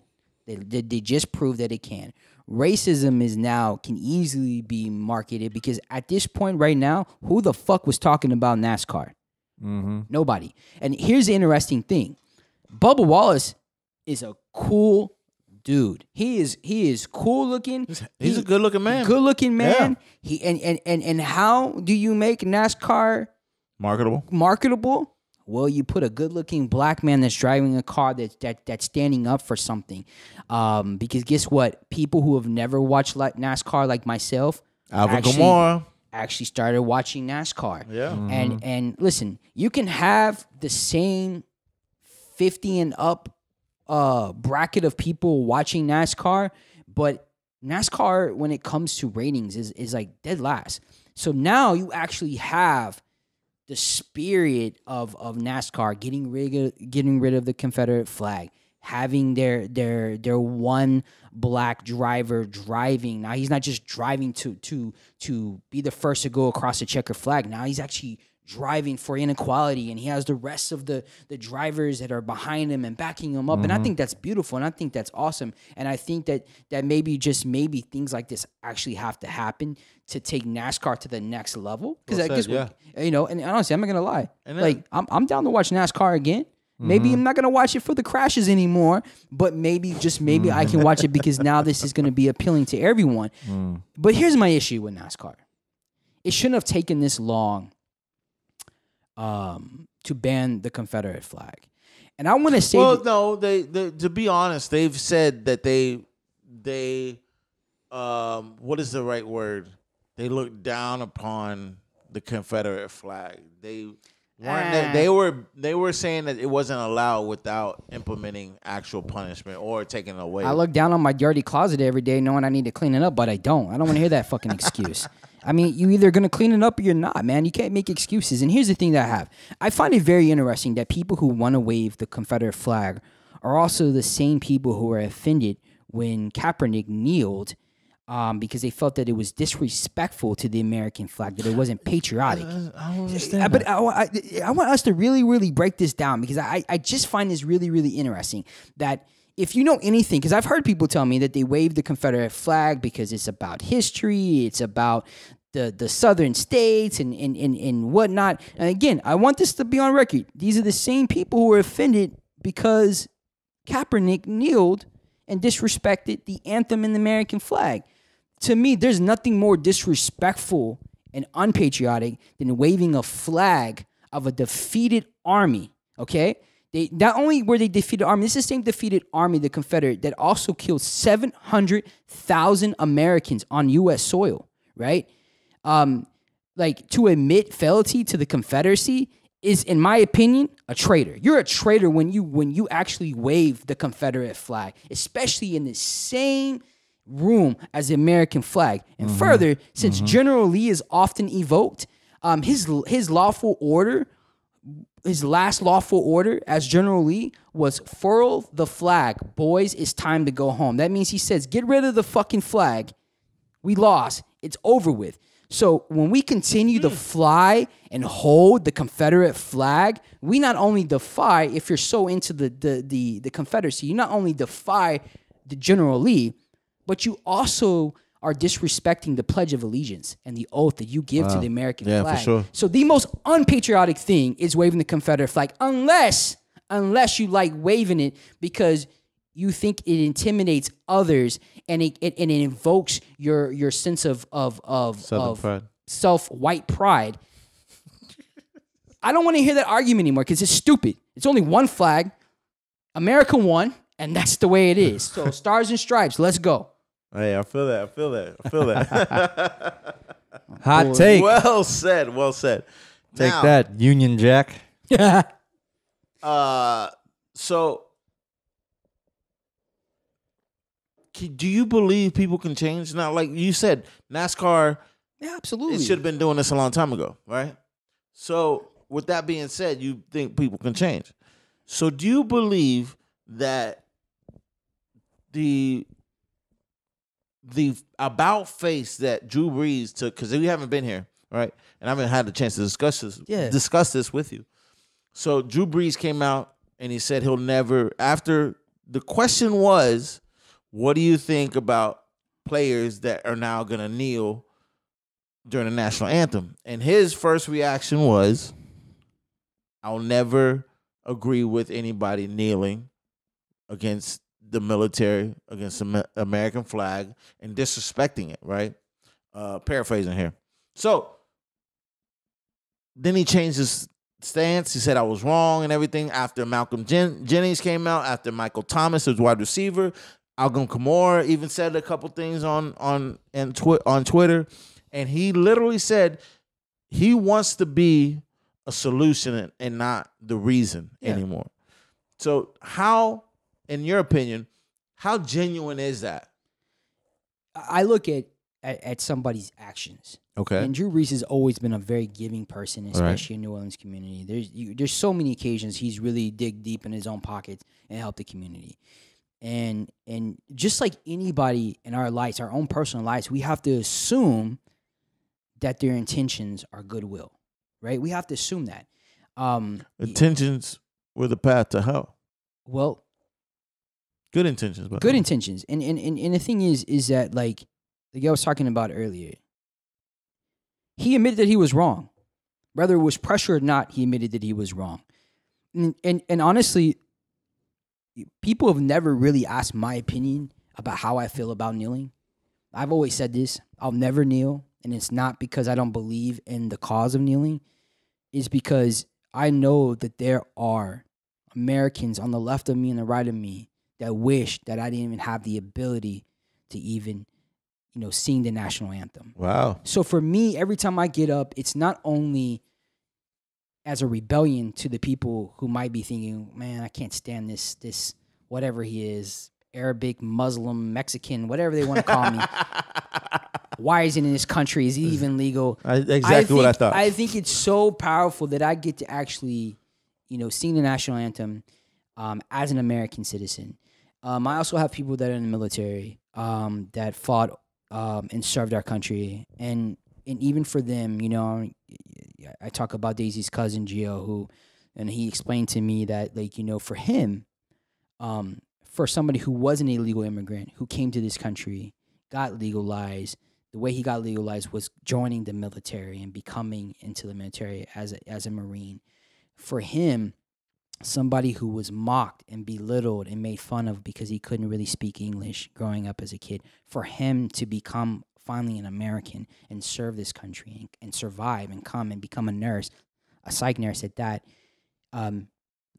they just prove that it can. Racism can easily be marketed because at this point right now, who the fuck was talking about NASCAR? Mm-hmm. Nobody. And here's the interesting thing. Bubba Wallace is a cool dude. He is cool looking. He's a good looking man. Good looking man. Yeah. He and how do you make NASCAR marketable? Well, you put a good looking black man that's driving a car that's standing up for something. Because guess what? People who have never watched NASCAR like myself, Alvin Kamara, actually started watching NASCAR. Yeah. Mm-hmm. And listen, you can have the same 50 and up bracket of people watching NASCAR, but NASCAR, when it comes to ratings, is like dead last. So now you actually have the spirit of NASCAR getting rid of the Confederate flag, having their one black driver driving. Now he's not just driving to be the first to go across the checker flag. Now he's actually driving for inequality, and he has the rest of the drivers that are behind him and backing him up. Mm-hmm. And I think that's beautiful, and I think that's awesome. And I think that maybe things like this actually have to happen to take NASCAR to the next level. Because I guess you know, and honestly, I'm not gonna lie. And like I'm down to watch NASCAR again. Mm-hmm. Maybe I'm not gonna watch it for the crashes anymore, but maybe I can watch it because now this is gonna be appealing to everyone. Mm. But here's my issue with NASCAR. It shouldn't have taken this long to ban the Confederate flag. And I want to say, well, no, they to be honest, they've said that they what is the right word? They look down upon the Confederate flag. They weren't. They were saying that it wasn't allowed without implementing actual punishment or taking it away. I look down on my dirty closet every day knowing I need to clean it up, but I don't. I don't want to hear that fucking excuse. I mean, you either going to clean it up or you're not, man. You can't make excuses. And here's the thing that I find it very interesting that people who want to wave the Confederate flag are also the same people who were offended when Kaepernick kneeled because they felt that it was disrespectful to the American flag, that it wasn't patriotic. I don't understand. But I want us to really, really break this down because I just find this really, really interesting that if you know anything, because I've heard people tell me that they wave the Confederate flag because it's about history, it's about the southern states and whatnot. And again, I want this to be on record. These are the same people who were offended because Kaepernick kneeled and disrespected the anthem and the American flag. To me, there's nothing more disrespectful and unpatriotic than waving a flag of a defeated army, okay? They not only were they defeated army, this is the same defeated army, the Confederate, that also killed 700,000 Americans on U.S. soil, right? Like, to admit fealty to the Confederacy is, in my opinion, a traitor. You're a traitor when you actually wave the Confederate flag, especially in the same room as the American flag. And further, since General Lee is often evoked, his lawful order, his last lawful order as General Lee was furl the flag. Boys, it's time to go home. That means he says, get rid of the fucking flag. We lost. It's over with. So when we continue to fly and hold the Confederate flag, we not only defy, if you're so into the Confederacy, you not only defy the General Lee, but you also are disrespecting the Pledge of Allegiance and the oath that you give to the American flag. For sure. So the most unpatriotic thing is waving the Confederate flag, unless you like waving it because you think it intimidates others and it invokes your sense of pride. Self-white pride. I don't want to hear that argument anymore because it's stupid. It's only one flag. America won, and that's the way it is. So stars and stripes, let's go. Hey, I feel that. Hot take. Well said. Take Now, that, Union Jack. So, do you believe people can change? Now, like you said, NASCAR, Yeah, absolutely. it should have been doing this a long time ago, right? So, with that being said, you think people can change. So, do you believe that the about face that Drew Brees took, because we haven't been here, right? And I haven't had the chance to discuss this with you. So Drew Brees came out and he said he'll never, after the question was, what do you think about players that are now going to kneel during the national anthem? And his first reaction was, I'll never agree with anybody kneeling against the military, against the American flag, and disrespecting it, right? Paraphrasing here. So then he changed his stance. He said I was wrong and everything after Malcolm Jennings came out, after Michael Thomas, his wide receiver. Alvin Kamara even said a couple things on Twitter, and he literally said he wants to be a solution and not the reason anymore. So how, in your opinion, how genuine is that? I look at somebody's actions. Okay. And Drew Brees has always been a very giving person, especially in New Orleans community. There's so many occasions he's really dig deep in his own pockets and help the community. And just like anybody in our lives, our own personal lives, we have to assume that their intentions are goodwill, right? We have to assume that. Intentions were the path to hell. Well, good intentions, but good intentions. And the thing is that like I was talking about earlier, he admitted that he was wrong. Whether it was pressure or not, he admitted that he was wrong. And honestly, people have never really asked my opinion about how I feel about kneeling. I've always said this. I'll never kneel. And it's not because I don't believe in the cause of kneeling. It's because I know that there are Americans on the left of me and the right of me that wish that I didn't even have the ability to even, sing the national anthem. Wow. So for me, every time I get up, it's not only as a rebellion to the people who might be thinking, man, I can't stand this whatever he is, Arabic, Muslim, Mexican, whatever they want to call me. Why is it in this country? Is it even legal? Exactly what I thought. I think it's so powerful that I get to actually, sing the national anthem. as an American citizen. I also have people that are in the military that fought and served our country, and even for them, you know, I talk about Daisy's cousin Gio, and he explained to me that, like, you know, for him, for somebody who was an illegal immigrant who came to this country, got legalized. The way he got legalized was joining the military and becoming into the military as a Marine. For him, somebody who was mocked and belittled and made fun of because he couldn't really speak English growing up as a kid, for him to become finally an American and serve this country and survive and come and become a nurse, a psych nurse at that,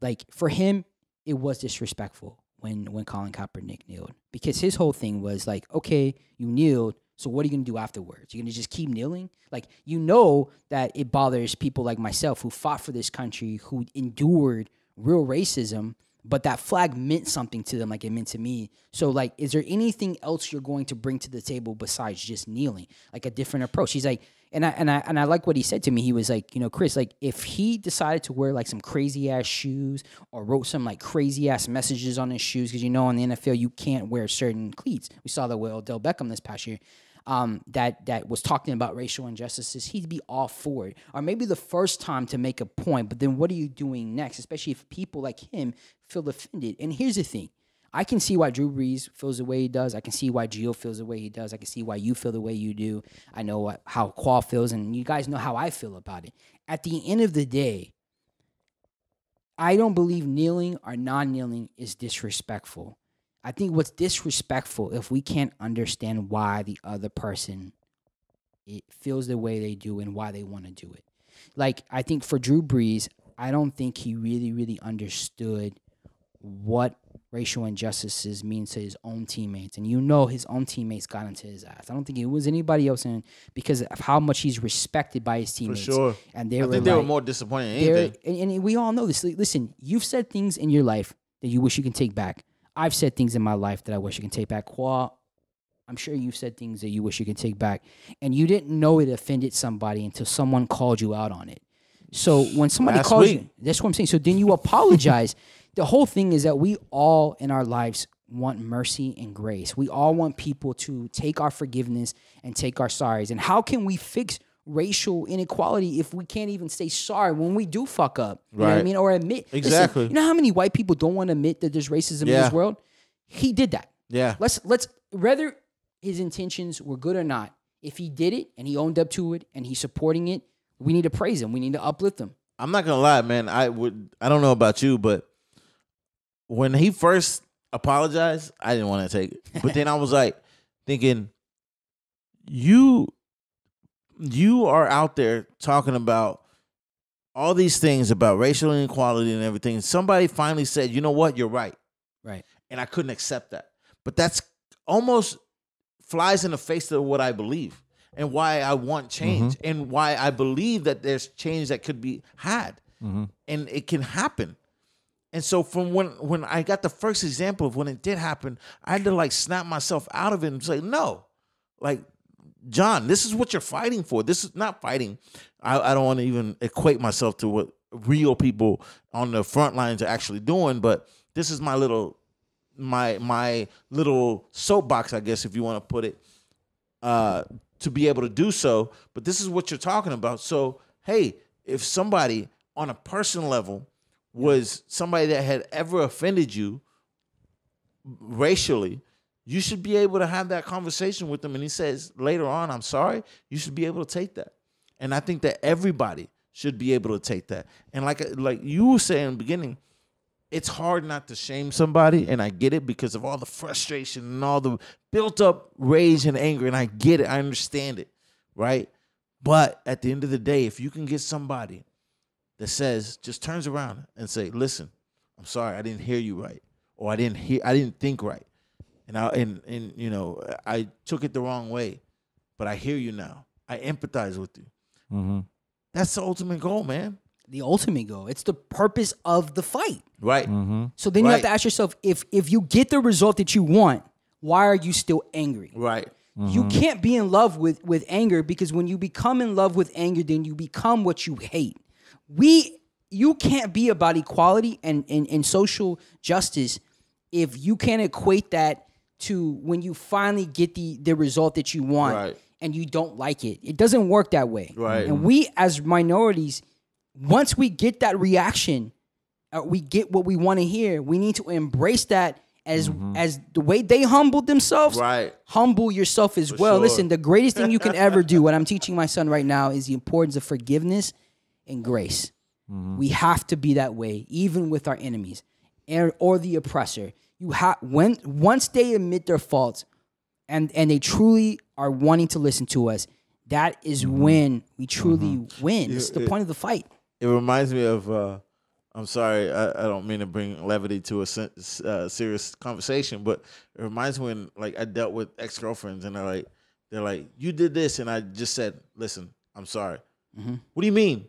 like, for him, it was disrespectful when Colin Kaepernick kneeled, because his whole thing was like, okay, you kneeled, so what are you going to do afterwards? You're going to just keep kneeling? Like, you know that it bothers people like myself who fought for this country, who endured real racism, but that flag meant something to them like it meant to me. So, like, is there anything else you're going to bring to the table besides just kneeling? Like, a different approach? He's like, and I like what he said to me. He was like, you know, Chris, like, if he decided to wear like some crazy ass shoes or wrote some like crazy ass messages on his shoes, because, you know, in the NFL you can't wear certain cleats. We saw that with Odell Beckham this past year. That was talking about racial injustices, he'd be all for it. Or maybe the first time to make a point, but then what are you doing next? Especially if people like him feel offended. And here's the thing. I can see why Drew Brees feels the way he does. I can see why Gio feels the way he does. I can see why you feel the way you do. I know how Khoa feels, and you guys know how I feel about it. At the end of the day, I don't believe kneeling or non-kneeling is disrespectful. I think what's disrespectful if we can't understand why the other person feels the way they do and why they want to do it. Like, I think for Drew Brees, I don't think he really, really understood what racial injustices means to his own teammates. And you know his own teammates got into his ass. I don't think it was anybody else because of how much he's respected by his teammates. For sure. And I think they were more disappointed than anything. And we all know this. Listen, you've said things in your life that you wish you can take back. I've said things in my life that I wish I can take back. Khoa, I'm sure you've said things that you wish you could take back. And you didn't know it offended somebody until someone called you out on it. So when somebody calls you, that's what I'm saying. So then you apologize. The whole thing is that we all in our lives want mercy and grace. We all want people to take our forgiveness and take our sorries. And how can we fix racial inequality if we can't even say sorry when we do fuck up? You know what I mean? Or admit. Exactly. Listen, you know how many white people don't want to admit that there's racism in this world? He did that. Yeah. Let's whether his intentions were good or not, if he did it and he owned up to it and he's supporting it, we need to praise him. We need to uplift him. I'm not gonna lie, man. I don't know about you, but when he first apologized, I didn't want to take it. But then I was like thinking, you are out there talking about all these things about racial inequality and everything. Somebody finally said, you know what, you're right. Right. And I couldn't accept that. But that's almost flies in the face of what I believe and why I want change and why I believe that there's change that could be had and it can happen. And so from when I got the first example of when it did happen, I had to like snap myself out of it and say, no, like, John, this is what you're fighting for. This is not fighting. I don't want to even equate myself to what real people on the front lines are actually doing, but this is my little soapbox, I guess, if you want to put it, to be able to do so. But this is what you're talking about. So, hey, if somebody on a personal level was somebody that had ever offended you racially, you should be able to have that conversation with them. And he says later on, I'm sorry, you should be able to take that. And I think that everybody should be able to take that. And like you were saying in the beginning, it's hard not to shame somebody, and I get it because of all the frustration and all the built up rage and anger, and I get it. I understand it, right? But at the end of the day, if you can get somebody that says, just turns around and say, listen, I'm sorry, I didn't hear you right, or I didn't think right. And you know, I took it the wrong way, but I hear you now. I empathize with you. Mm-hmm. That's the ultimate goal, man. The ultimate goal. It's the purpose of the fight. Right. Mm-hmm. So then you have to ask yourself, if you get the result that you want, why are you still angry? Right. Mm-hmm. You can't be in love with anger, because when you become in love with anger, then you become what you hate. We you can't be about equality and social justice if you can't equate that to when you finally get the result that you want, Right. and you don't like it. It doesn't work that way. Right. And we as minorities, once we get that reaction, we get what we want to hear, we need to embrace that as the way they humbled themselves. Right. Humble yourself as well. sure. Listen, the greatest thing you can ever do, what I'm teaching my son right now, is the importance of forgiveness and grace. We have to be that way, even with our enemies or the oppressor. Once they admit their faults and they truly are wanting to listen to us, that is when we truly win. It's the point of the fight. It reminds me of. I'm sorry, I don't mean to bring levity to a serious conversation, but it reminds me when I dealt with ex-girlfriends, and they're like, you did this, and I just said, listen, I'm sorry. What do you mean?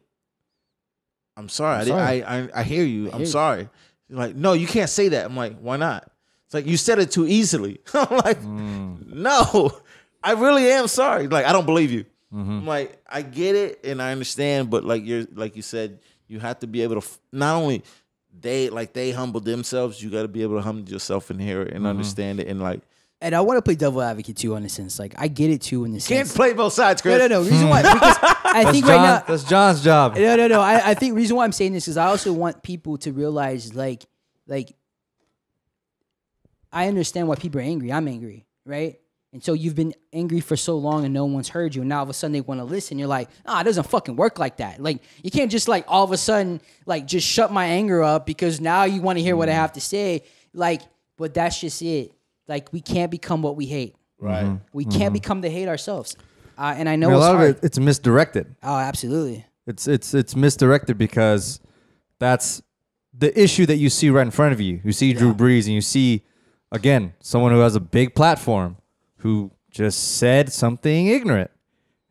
I'm sorry. I hear you. I'm sorry. You're like, no, you can't say that. I'm like, why not? It's like, you said it too easily. I'm like, no, I really am sorry. Like, I don't believe you. I'm like, I get it and I understand, but like you said, you have to be able to not only they humble themselves, you got to be able to humble yourself and hear it and understand it and And I want to play devil advocate too, in a sense. Like, I get it too, in the sense. Can't play both sides, Chris. No. Reason why? Because I think right now that's John's job. No. I think reason why I'm saying this is I also want people to realize, like, I understand why people are angry. I'm angry, right? And so you've been angry for so long and no one's heard you. And now all of a sudden they want to listen. You're like, it doesn't fucking work like that. Like, you can't just all of a sudden just shut my anger up because now you want to hear what I have to say. But that's just it. We can't become what we hate. Right. We can't become the hate ourselves. And I know a it's lot hard. of it's misdirected. Oh, absolutely. It's misdirected because that's the issue that you see right in front of you. You see Drew Brees and you see, again, someone who has a big platform who just said something ignorant,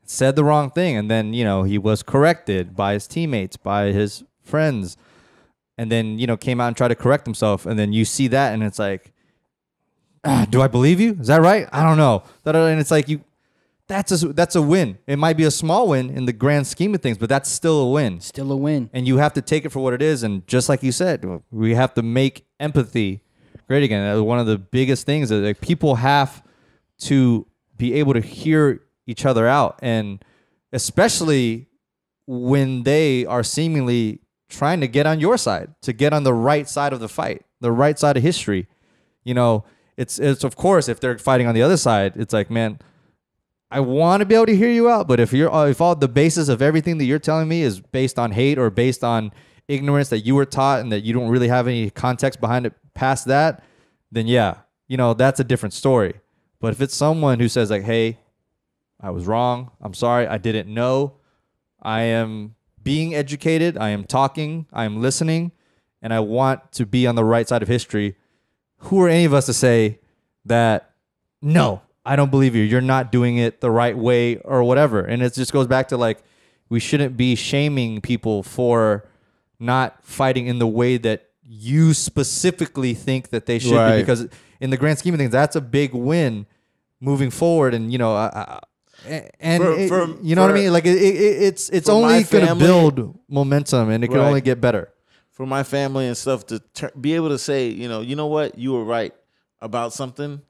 said the wrong thing, and then, he was corrected by his teammates, by his friends, and then, came out and tried to correct himself, and then you see that, and it's like, do I believe you? Is that right? I don't know. And it's like, that's a win. It might be a small win in the grand scheme of things, but that's still a win. Still a win. And you have to take it for what it is, and just like you said, we have to make empathy great again. One of the biggest things is people have to be able to hear each other out, and especially when they are seemingly trying to get on your side, to get on the right side of the fight, the right side of history. It's of course, if they're fighting on the other side, it's like, man, I want to be able to hear you out, but if all the basis of everything that you're telling me is based on hate or based on ignorance that you were taught and that you don't really have any context behind it past that, then that's a different story. But if it's someone who says hey, I was wrong, I'm sorry, I didn't know, I am being educated, I am talking, I am listening, and I want to be on the right side of history, who are any of us to say that, no, I don't believe you, you're not doing it the right way or whatever. And it just goes back to we shouldn't be shaming people for not fighting in the way that you specifically think that they should be, because in the grand scheme of things, that's a big win moving forward. And you know what I mean? Like it's only going to build momentum, and it can only get better for my family and stuff to be able to say, you know what, you were right about something,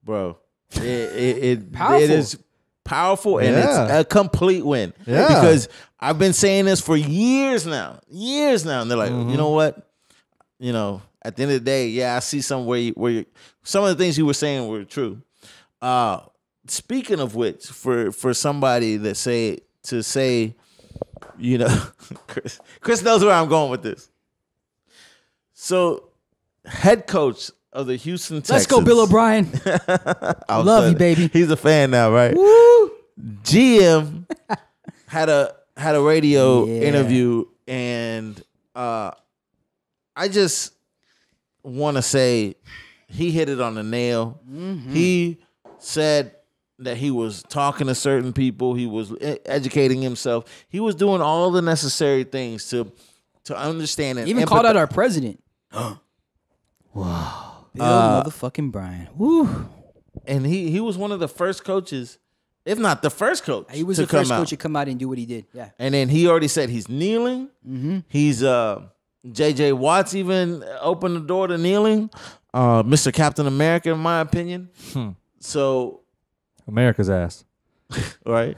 bro. It is powerful, and it's a complete win. Yeah. Because I've been saying this for years now, and they're like, you know what, at the end of the day, I see some where some of the things you were saying were true. Speaking of which, for somebody to say, Chris knows where I'm going with this. So, head coach of the Houston Texans. Let's go, Bill O'Brien. Love you, baby. He's a fan now, right? Woo! GM had a radio interview, and I just want to say he hit it on the nail. Mm-hmm. He said that he was talking to certain people. He was educating himself. He was doing all the necessary things to understand and even called out our president. Wow. Bill motherfucking Bryan. Woo. And he was one of the first coaches if not the first coach. He was to the first come coach to out. come out and do what he did. Yeah. And then he already said he's kneeling. He's J.J. Watts even opened the door to kneeling. Mr. Captain America, in my opinion. So America's ass. right.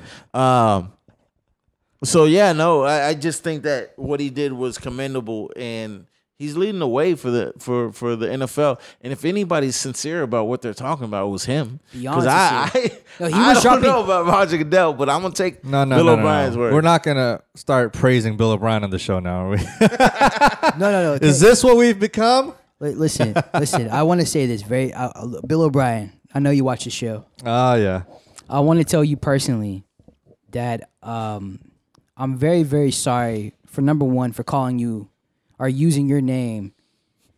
So yeah, no, I just think that what he did was commendable, and he's leading the way for the NFL. And if anybody's sincere about what they're talking about, it was him. Beyond I don't know about Roger Goodell, but I'm gonna take Bill O'Brien's word. We're not gonna start praising Bill O'Brien on the show now, are we? No. Is this what we've become? Listen. I want to say this Bill O'Brien. I know you watch the show. Oh yeah. I want to tell you personally that I'm very, very sorry for number one for calling you or using your name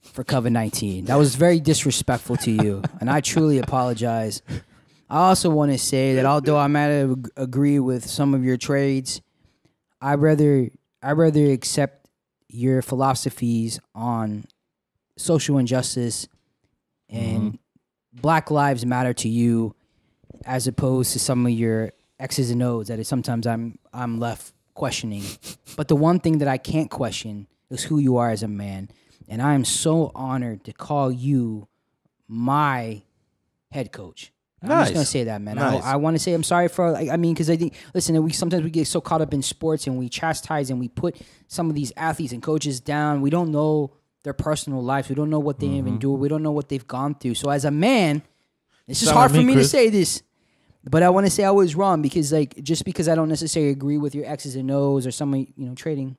for COVID-19. That was very disrespectful to you, and I truly apologize. I also want to say that although I might agree with some of your trades, I rather accept your philosophies on social injustice and Black Lives Matter to you, as opposed to some of your X's and O's that sometimes I'm left questioning. But the one thing that I can't question is who you are as a man, and I am so honored to call you my head coach. I'm just gonna say that, man. Nice. I want to say I'm sorry for. I mean, because I think, listen, sometimes we get so caught up in sports and we chastise and we put some of these athletes and coaches down. We don't know their personal lives. We don't know what they have endured. We don't know what they've gone through. So as a man, it's just hard for me to say this, but I want to say I was wrong because, just because I don't necessarily agree with your X's and O's or some, trading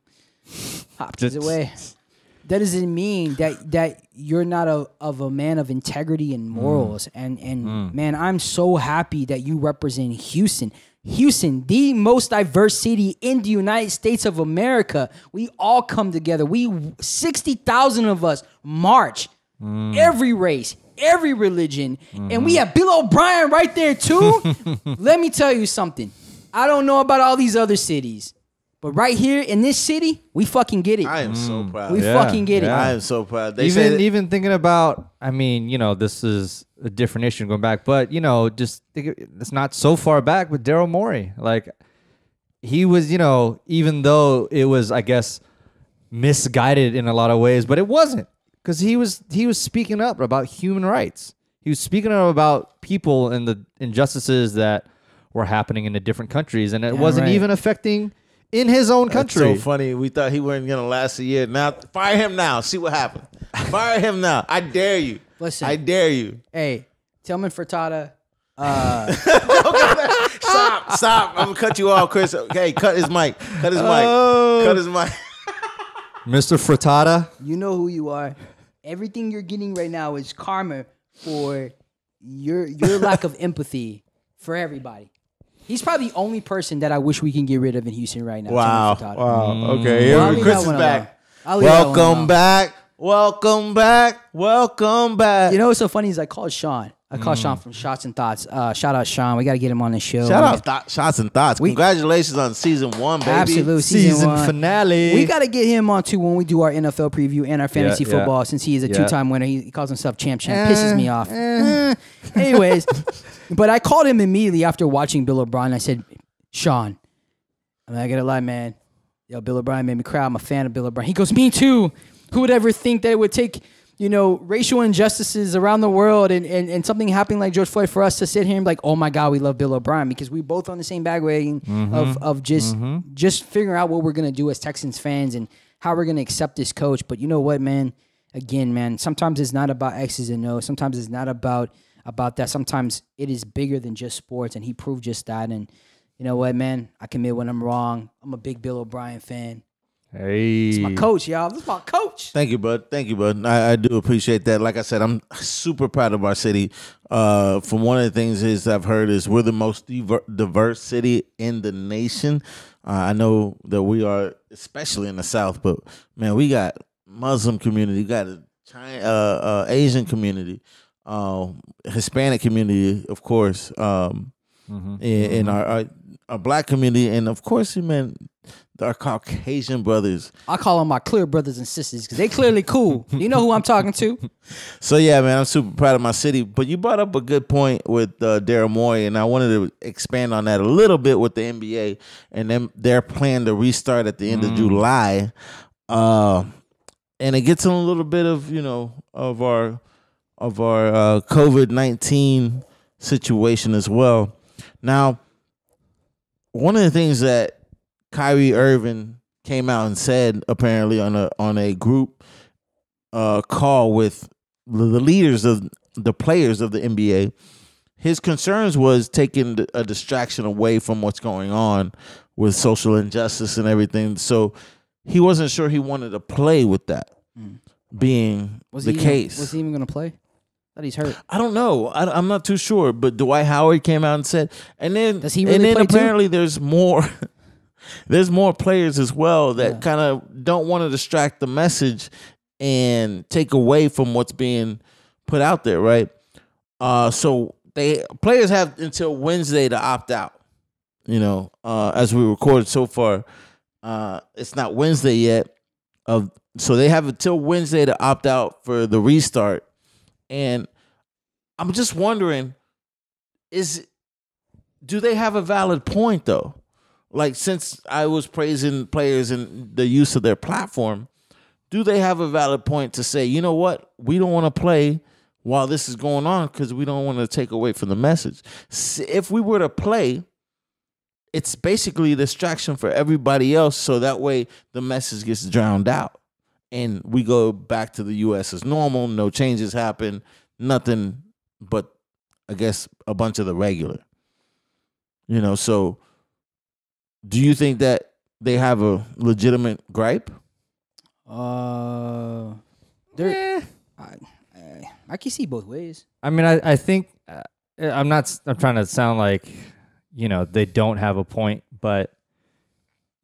Hopkins away, that doesn't mean that you're not of a man of integrity and morals. And man, I'm so happy that you represent Houston. Houston, the most diverse city in the United States of America. We all come together. 60,000 of us march. Every race, every religion. And we have Bill O'Brien right there too. Let me tell you something. I don't know about all these other cities, but right here in this city, we fucking get it. I am so proud. We fucking get it. I am so proud. Even thinking about, I mean, this is a different issue going back, but just think it's not so far back with Daryl Morey. Like, he was, even though it was, I guess, misguided in a lot of ways, but it wasn't, because he was speaking up about human rights. He was speaking up about people and the injustices that were happening in the different countries, and it wasn't even affecting in his own country. That's so funny. We thought he wasn't going to last a year. Now, fire him now. See what happens. Fire him now. I dare you. Listen. I dare you. Hey, Tillman Furtada. Stop. I'm going to cut you off, Chris. Okay, cut his mic. Cut his mic. Mr. Frittata. You know who you are. Everything you're getting right now is karma for your lack of empathy for everybody. He's probably the only person that I wish we can get rid of in Houston right now. Wow. Okay. Well, Chris is back. Welcome back. You know what's so funny is I called Sean. Sean from Shots and Thoughts. Shout out Sean. We got to get him on the show. Shout out Shots and Thoughts. Congratulations on season 1, baby. Absolutely. Season finale. We got to get him on too when we do our NFL preview and our fantasy football, since he is a two-time winner. He calls himself champ. Pisses me off. Anyways, but I called him immediately after watching Bill O'Brien. I said, Sean, I got to lie, man. Yo, Bill O'Brien made me cry. I'm a fan of Bill O'Brien. He goes, me too. Who would ever think that it would take racial injustices around the world and something happening like George Floyd for us to sit here and be like, oh my God, we love Bill O'Brien, because we both on the same bandwagon of just figuring out what we're going to do as Texans fans and how we're going to accept this coach. But you know what, man? Again, man, sometimes it's not about X's and O's. Sometimes it's not about that. Sometimes it is bigger than just sports, and he proved just that. And you know what, man? I can admit when I'm wrong. I'm a big Bill O'Brien fan. Hey, it's my coach, y'all. This is my coach. Thank you, bud. I do appreciate that. Like I said, I'm super proud of our city. From one of the things I've heard is we're the most diverse city in the nation. I know that we are, especially in the South, but man, we got Muslim community, got a China, Asian community, Hispanic community, of course, in our Black community, and of course, man, our Caucasian brothers. I call them my clear brothers and sisters because they clearly cool. You know who I'm talking to. So yeah, man, I'm super proud of my city. But you brought up a good point with Daryl Morey, and I wanted to expand on that a little bit with the NBA and them their plan to restart at the end of July. And it gets in a little bit of of our COVID-19 situation as well. Now, one of the things that Kyrie Irving came out and said apparently on a group call with the leaders of the players of the NBA, his concerns was taking a distraction away from what's going on with social injustice and everything. So he wasn't sure he wanted to play with that being the case. Was he even going to play? I thought he's hurt. I don't know. I'm not too sure. But Dwight Howard came out and said, and then does he really play apparently too? There's more. There's more players as well that kind of don't want to distract the message and take away from what's being put out there, right? So players have until Wednesday to opt out. As we recorded so far, it's not Wednesday yet. So they have until Wednesday to opt out for the restart. And I'm just wondering, do they have a valid point though? Like, since I was praising players and the use of their platform, do they have a valid point to say, you know what, we don't want to play while this is going on because we don't want to take away from the message? If we were to play, it's basically a distraction for everybody else, so that way the message gets drowned out. And we go back to the U.S. as normal, no changes happen, nothing but, I guess, a bunch of the regular. So do you think that they have a legitimate gripe? I can see both ways. I mean, I think I'm trying to sound like, they don't have a point, but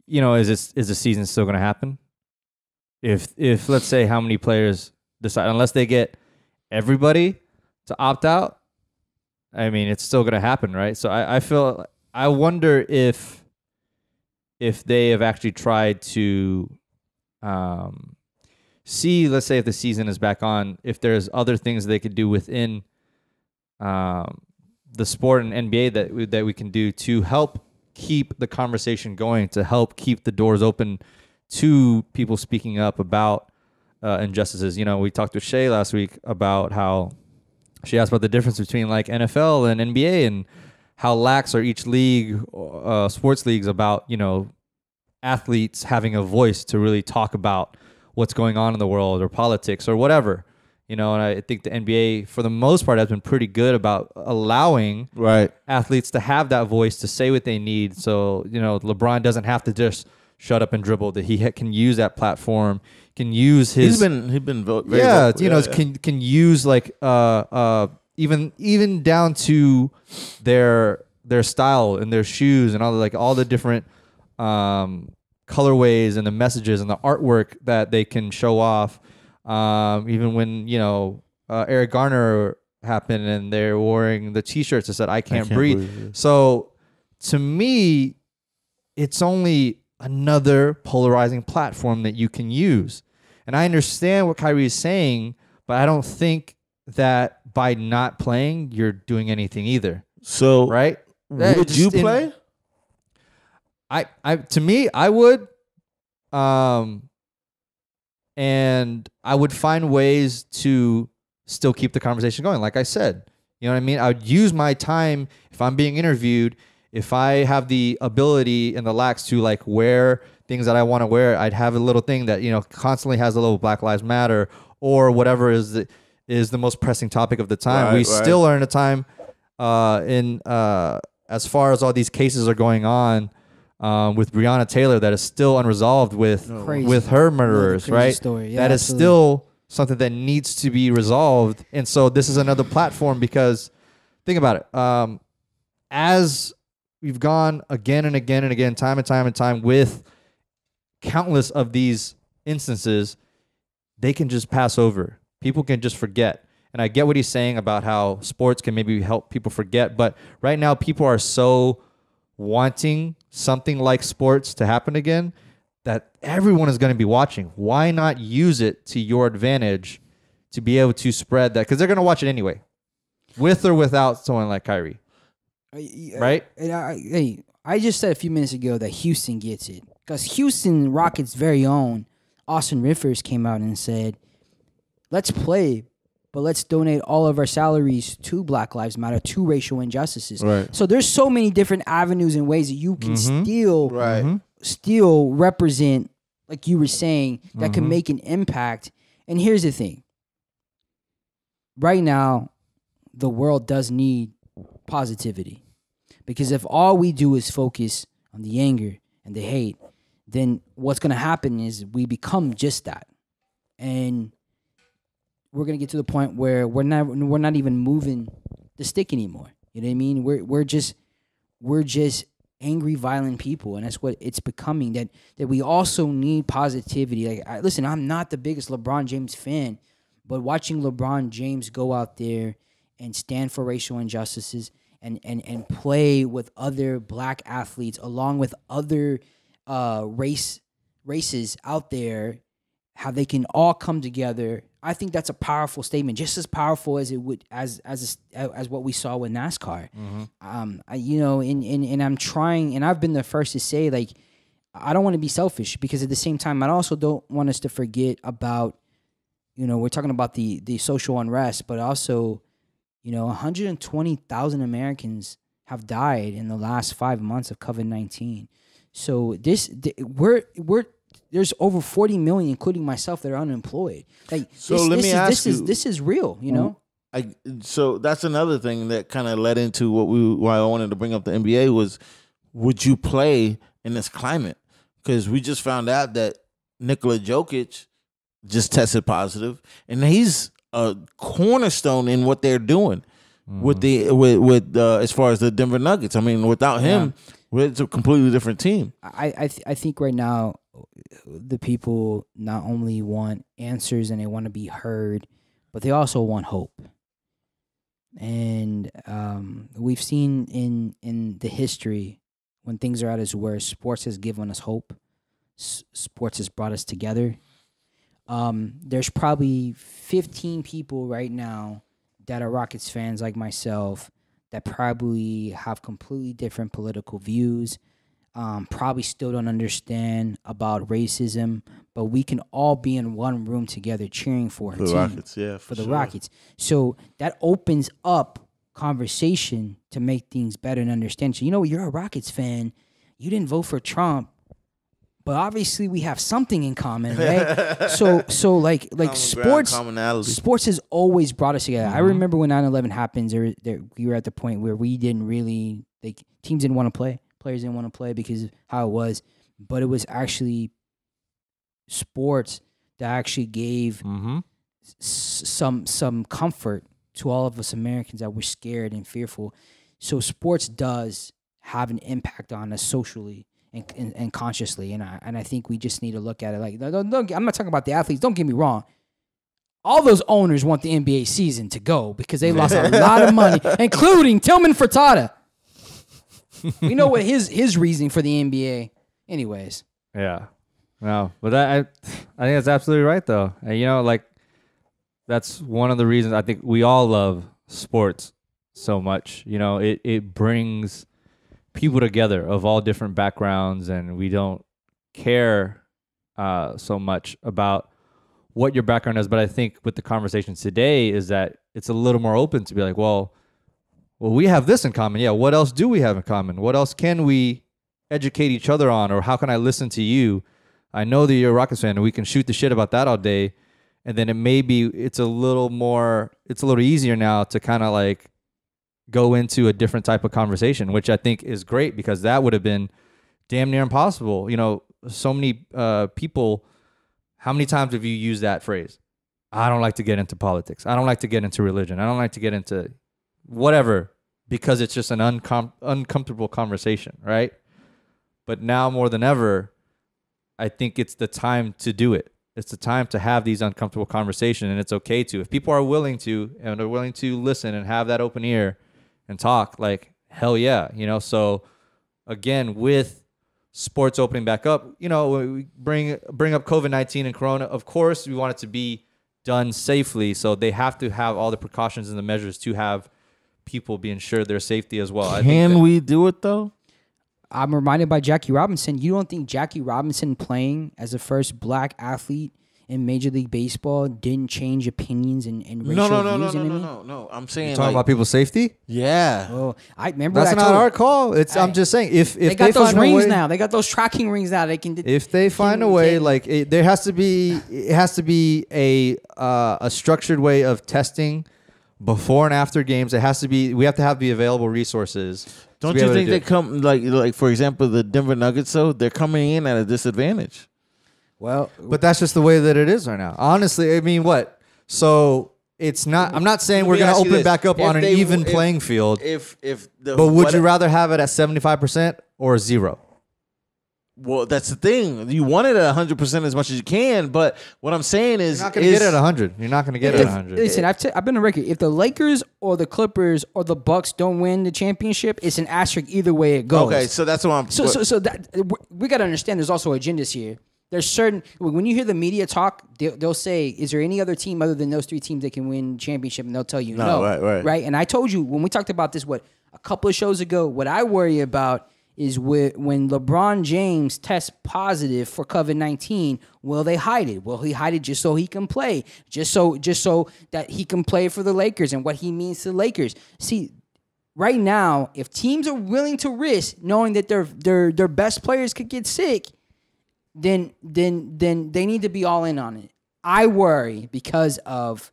is the season still going to happen? If let's say how many players decide, unless they get everybody to opt out, I mean, it's still going to happen, right? So I wonder if they have actually tried to see, let's say if the season is back on, if there's other things they could do within the sport and NBA that we can do to help keep the conversation going, to help keep the doors open to people speaking up about injustices. We talked to Shay last week about how she asked about the difference between like NFL and NBA and how lax are each league, sports leagues, about, athletes having a voice to really talk about what's going on in the world or politics or whatever. And I think the NBA, for the most part, has been pretty good about allowing athletes to have that voice, to say what they need. So, LeBron doesn't have to just shut up and dribble, that he can use that platform, can use his... He's been very vocal. Can use like even down to their style and their shoes and all the different colorways and the messages and the artwork that they can show off. Even when Eric Garner happened and they're wearing the T-shirts that said "I can't breathe." So to me, it's only another polarizing platform that you can use. And I understand what Kyrie is saying, but I don't think that by not playing, you're doing anything either. So, right? Would you play? To me, I would. And I would find ways to still keep the conversation going. Like I said, you know what I mean? I would use my time if I'm being interviewed. If I have the ability and the lax to like wear things that I want to wear, I'd have a little thing that, constantly has a little Black Lives Matter or whatever is the most pressing topic of the time. We still are in a time as far as all these cases are going on with Breonna Taylor that is still unresolved with her murderers, right? Story. Yeah, that is still something that needs to be resolved. And so this is another platform because think about it. As we've gone again and again and again, time and time and time with countless of these instances, they can just pass over. People can just forget. And I get what he's saying about how sports can maybe help people forget. But right now, people are so wanting something like sports to happen again that everyone is going to be watching. Why not use it to your advantage to be able to spread that? Because they're going to watch it anyway, with or without someone like Kyrie. Right? I just said a few minutes ago that Houston gets it. Because Houston Rockets' very own Austin Rivers came out and said, let's play, but let's donate all of our salaries to Black Lives Matter, to racial injustices. Right. So there's so many different avenues and ways that you can still represent, like you were saying, that can make an impact. And here's the thing. Right now, the world does need positivity. Because if all we do is focus on the anger and the hate, then what's going to happen is we become just that. And we're going to get to the point where we're not even moving the stick anymore. You know what I mean? We're just angry, violent people, and that's what it's becoming. That we also need positivity. Like, listen, I'm not the biggest LeBron James fan, but watching LeBron James go out there and stand for racial injustices and play with other black athletes along with other races out there, how they can all come together. I think that's a powerful statement, just as powerful as it would as what we saw with NASCAR. And I'm trying, and I've been the first to say, like, I don't want to be selfish, because at the same time, I also don't want us to forget about, we're talking about the social unrest, but also, 120,000 Americans have died in the last 5 months of COVID-19. So there's over 40 million, including myself, that are unemployed. Like, this is real, So that's another thing that kind of led into why I wanted to bring up the NBA was, would you play in this climate? Because we just found out that Nikola Jokic just tested positive, and he's a cornerstone in what they're doing with as far as the Denver Nuggets. I mean, without him, it's a completely different team. I think right now the people not only want answers and they want to be heard, but they also want hope. And we've seen in the history, when things are at its worst, sports has given us hope. Sports has brought us together. There's probably 15 people right now that are Rockets fans like myself that probably have completely different political views, probably still don't understand about racism, but we can all be in one room together cheering for the Rockets, for the Rockets. So that opens up conversation to make things better and understand. So, you're a Rockets fan. You didn't vote for Trump, but obviously we have something in common, right? so like sports has always brought us together. I remember when 9/11 happened, we were at the point where we didn't really, teams didn't want to play, players didn't want to play because of how it was, but it was actually sports that actually gave some comfort to all of us Americans that were scared and fearful. So sports does have an impact on us socially and consciously, and I think we just need to look at it like, I'm not talking about the athletes. Don't get me wrong. All those owners want the NBA season to go because they lost a lot of money, including Tillman Furtada. We know what his reasoning for the NBA. Anyways. Yeah. No, but I think that's absolutely right, though. And, that's one of the reasons I think we all love sports so much. It brings people together of all different backgrounds, and we don't care so much about what your background is. But I think with the conversation today is that it's a little more open to be like, well, we have this in common. Yeah, what else do we have in common? What else can we educate each other on? Or how can I listen to you? I know that you're a Rockets fan, and we can shoot the shit about that all day. And then it's a little easier now to kind of go into a different type of conversation, which I think is great, because that would have been damn near impossible. So many people, how many times have you used that phrase? I don't like to get into politics. I don't like to get into religion. I don't like to get into whatever, because it's just an uncomfortable conversation, right? But now more than ever, I think it's the time to do it. It's the time to have these uncomfortable conversations, and it's okay to. If people are willing to, and are willing to listen and have that open ear and talk, hell yeah, So again, with sports opening back up, you know, we bring up COVID-19 and Corona. Of course, we want it to be done safely, so they have to have all the precautions and the measures to have people be ensured their safety as well. Can we do it though? I'm reminded by Jackie Robinson. You don't think Jackie Robinson playing as the first black athlete in Major League Baseball didn't change opinions and racial views? No. I'm saying talking about people's safety. Yeah. Oh, I remember That's not our call. I'm just saying if they got those rings now, they got those tracking rings now. They can. If they find a way, like there has to be, it has to be a structured way of testing before and after games. It has to be. We have to have the available resources. Don't you think they come like for example the Denver Nuggets? So they're coming in at a disadvantage. Well, but that's just the way that it is right now. Honestly, I mean, what? So it's not. I'm not saying we're going to open back up on an even playing field. But would you rather have it at 75% or 0? Well, that's the thing. You want it at 100% as much as you can, but what I'm saying is, you're not going to get it at 100. You're not going to get it at 100. Listen, I've been on record. If the Lakers or the Clippers or the Bucks don't win the championship, it's an asterisk either way it goes. Okay, so that's what I'm. So that we got to understand. There's also agendas here. There's certain when you hear the media talk, they'll say, "Is there any other team other than those 3 teams that can win championship?" And they'll tell you no. Right. And I told you when we talked about this a couple of shows ago. What I worry about is when LeBron James tests positive for COVID-19. Will they hide it? Will he hide it just so he can play? Just so that he can play for the Lakers and what he means to the Lakers. See, right now, if teams are willing to risk knowing that their best players could get sick, then they need to be all in on it. I worry because of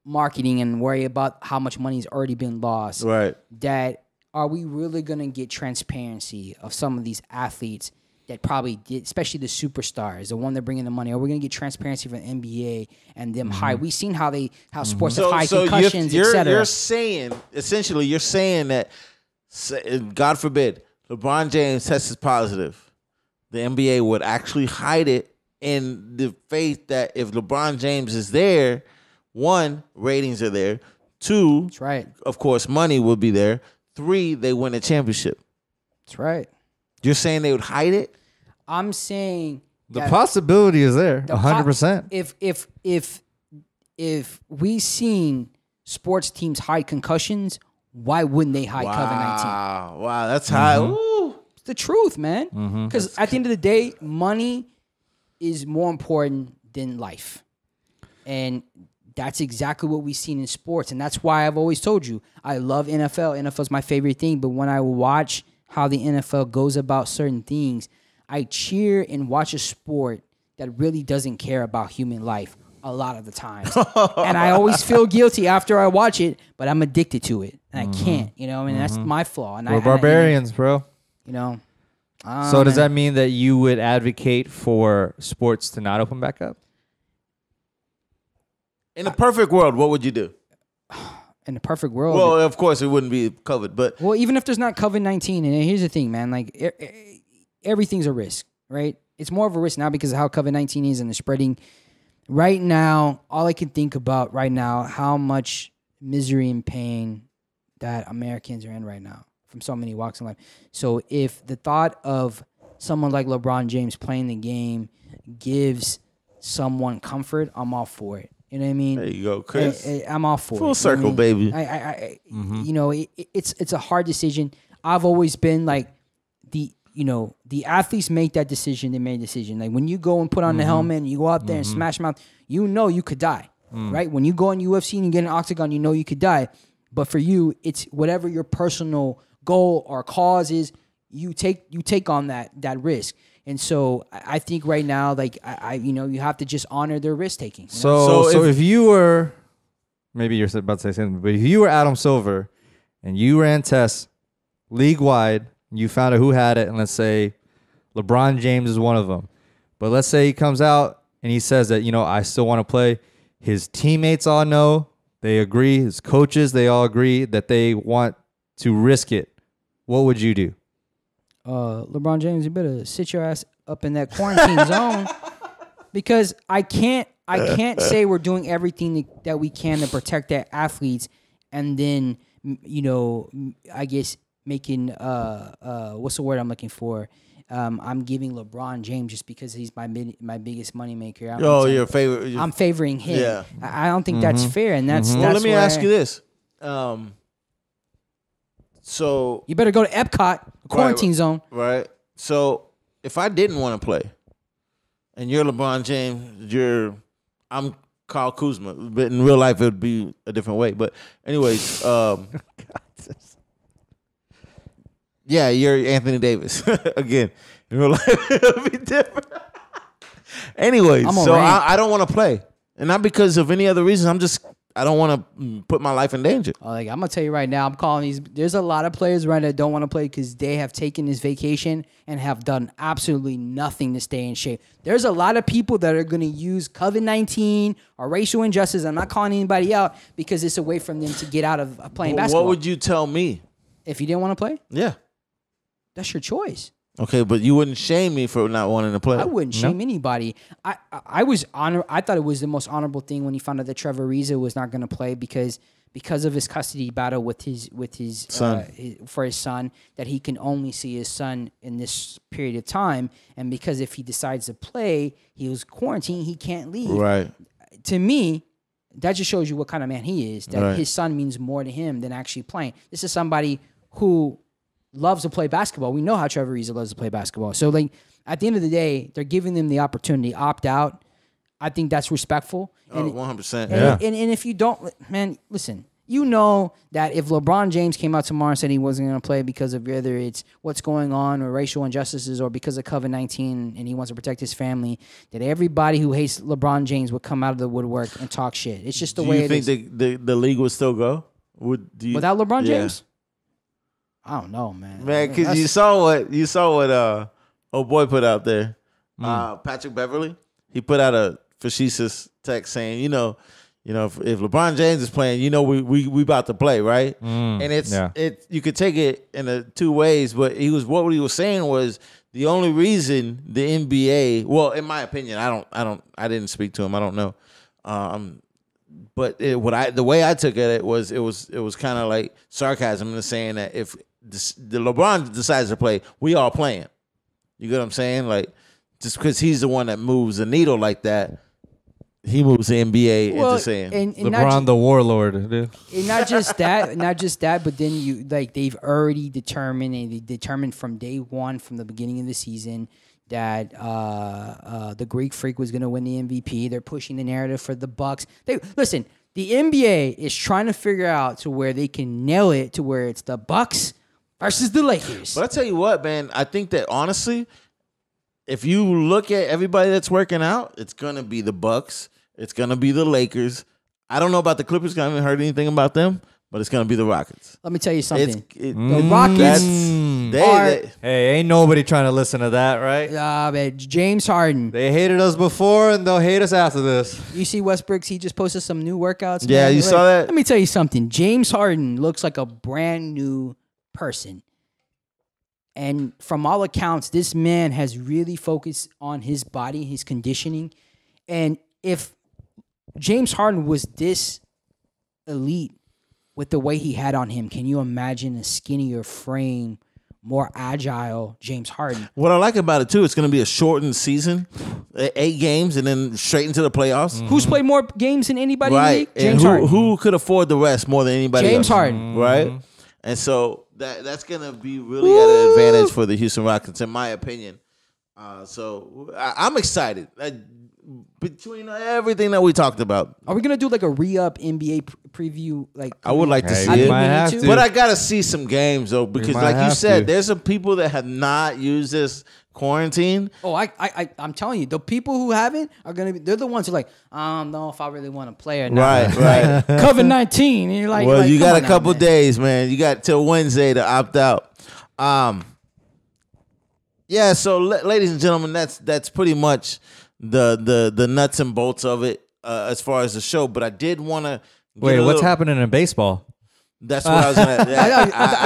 marketing and worry about how much money's already been lost. Right. That are we really going to get transparency of some of these athletes that probably did, especially the superstars, the one that bring in the money? Are we going to get transparency from the NBA and them hide? We've seen how sports have hide concussions, etc. You're saying, essentially, that, God forbid, LeBron James tests positive. The NBA would actually hide it in the faith that if LeBron James is there, 1, ratings are there. 2, that's right. Of course, money will be there. 3, they win a championship. That's right. You're saying they would hide it? I'm saying the possibility is there, 100%. If we seen sports teams hide concussions, why wouldn't they hide COVID-19? Wow, that's high. Ooh. It's the truth, man. Because at the end of the day, money is more important than life. And that's exactly what we've seen in sports. And that's why I've always told you, I love NFL. NFL's my favorite thing. But when I watch how the NFL goes about certain things, I cheer and watch a sport that really doesn't care about human life a lot of the times. And I always feel guilty after I watch it, but I'm addicted to it. And I can't, that's my flaw. And we're barbarians, bro. So does that mean that you would advocate for sports to not open back up? In a perfect world, what would you do? In a perfect world. Well, of course, it wouldn't be COVID, but... Well, even if there's not COVID-19, and here's the thing, man, like, everything's a risk, right? It's more of a risk now because of how COVID-19 is and the spreading. Right now, all I can think about right now, how much misery and pain that Americans are in right now from so many walks in life. So if the thought of someone like LeBron James playing the game gives someone comfort, I'm all for it. You know what I mean? There you go, Chris. I'm all for it. Full circle, baby. It's a hard decision. I've always been like the athletes make that decision. They made a decision. Like when you go and put on the helmet and you go out there and smash them out, you could die, right? When you go in UFC and you get an octagon, you could die. But for you, it's whatever your personal goal or cause is, you take on that risk. And so I think right now, like you have to just honor their risk taking. So if you were, maybe you're about to say something, but if you were Adam Silver and you ran tests league wide, you found out who had it, and let's say LeBron James is one of them, but let's say he comes out and he says that I still want to play. His teammates all know, they agree. His coaches, they all agree that they want to risk it. What would you do? LeBron James, you better sit your ass up in that quarantine zone, because I can't say we're doing everything that we can to protect our athletes, and then I guess making what's the word I'm looking for? I'm giving LeBron James just because he's my biggest moneymaker. Your favorite. I'm favoring him. Yeah. I don't think that's fair, and that's Well, that's let me where ask you this. So you better go to Epcot, quarantine zone. Right. So if I didn't want to play, and you're LeBron James, I'm Kyle Kuzma, but in real life it would be a different way. But anyways, yeah, you're Anthony Davis again. In real life it would be different. Anyways, so I don't want to play, and not because of any other reason. I don't want to put my life in danger. Like I'm gonna tell you right now, I'm calling these. There's a lot of players right now that don't want to play because they have taken this vacation and have done absolutely nothing to stay in shape. There's a lot of people that are gonna use COVID-19 or racial injustice. I'm not calling anybody out because it's a way for them to get out of playing basketball. What would you tell me if you didn't want to play? Yeah, that's your choice. Okay, but you wouldn't shame me for not wanting to play. I wouldn't shame anybody. I thought it was the most honorable thing when he found out that Trevor Ariza was not going to play because of his custody battle with his son. For his son, that he can only see his son in this period of time, and because if he decides to play, he was quarantined, he can't leave. Right. To me, that just shows you what kind of man he is. That his son means more to him than actually playing. This is somebody who loves to play basketball. We know how Trevor Ariza loves to play basketball. So, like, at the end of the day, they're giving them the opportunity to opt out. I think that's respectful. And 100%. And if you don't, man, listen, you know that if LeBron James came out tomorrow and said he wasn't going to play because of whether it's what's going on or racial injustices or because of COVID-19 and he wants to protect his family, that everybody who hates LeBron James would come out of the woodwork and talk shit. It's just the way it is. Do you think the league would still go? Without LeBron James? I don't know, man. Man, because you saw what old boy put out there. Patrick Beverly, he put out a facetious text saying, you know, if LeBron James is playing, we about to play, right? And it's you could take it in two ways, but what he was saying was the only reason the NBA, well, in my opinion, I didn't speak to him, I don't know, but the way I took it was kind of like sarcasm in saying that if the LeBron decides to play, we all playing. You get what I'm saying? Like, just because he's the one that moves the needle like that, he moves the NBA into saying and LeBron the warlord, dude. And not just that, but then they've already determined from day one, from the beginning of the season, that the Greek Freak was going to win the MVP. They're pushing the narrative for the Bucks. Listen, the NBA is trying to figure out to where they can nail it to where it's the Bucks versus the Lakers. But I tell you what, man, I think that honestly, if you look at everybody that's working out, it's gonna be the Bucks. It's gonna be the Lakers. I don't know about the Clippers. I haven't heard anything about them, but it's gonna be the Rockets. Let me tell you something. The Rockets hey, ain't nobody trying to listen to that, right? Man, James Harden. They hated us before, and they'll hate us after this. You see Westbrook's, he just posted some new workouts. Yeah, man. you saw that? Let me tell you something. James Harden looks like a brand new person. And from all accounts, this man has really focused on his body, his conditioning. And if James Harden was this elite with the way he had on him, can you imagine a skinnier frame, more agile James Harden? What I like about it, too, it's going to be a shortened season, 8 games, and then straight into the playoffs. Who's played more games than anybody in the league? James Harden. Who could afford the rest more than anybody James else? Harden. Right? And so that's going to be really at an advantage for the Houston Rockets, in my opinion. So I'm excited. Between everything that we talked about. Are we going to do like a re-up NBA preview? I would like to see it. Might have to. But I got to see some games, though, because like you said, there's some people that have not used this quarantine. Oh, I'm telling you, the people who haven't are going to be, they're the ones who are like, I don't know if I really want to play or not. Right. COVID-19. And you're like, well, you got a couple now, days, man. You got till Wednesday to opt out. Yeah, so ladies and gentlemen, that's pretty much the nuts and bolts of it as far as the show. But I did want to wait. What's happening in baseball? That's what I was gonna.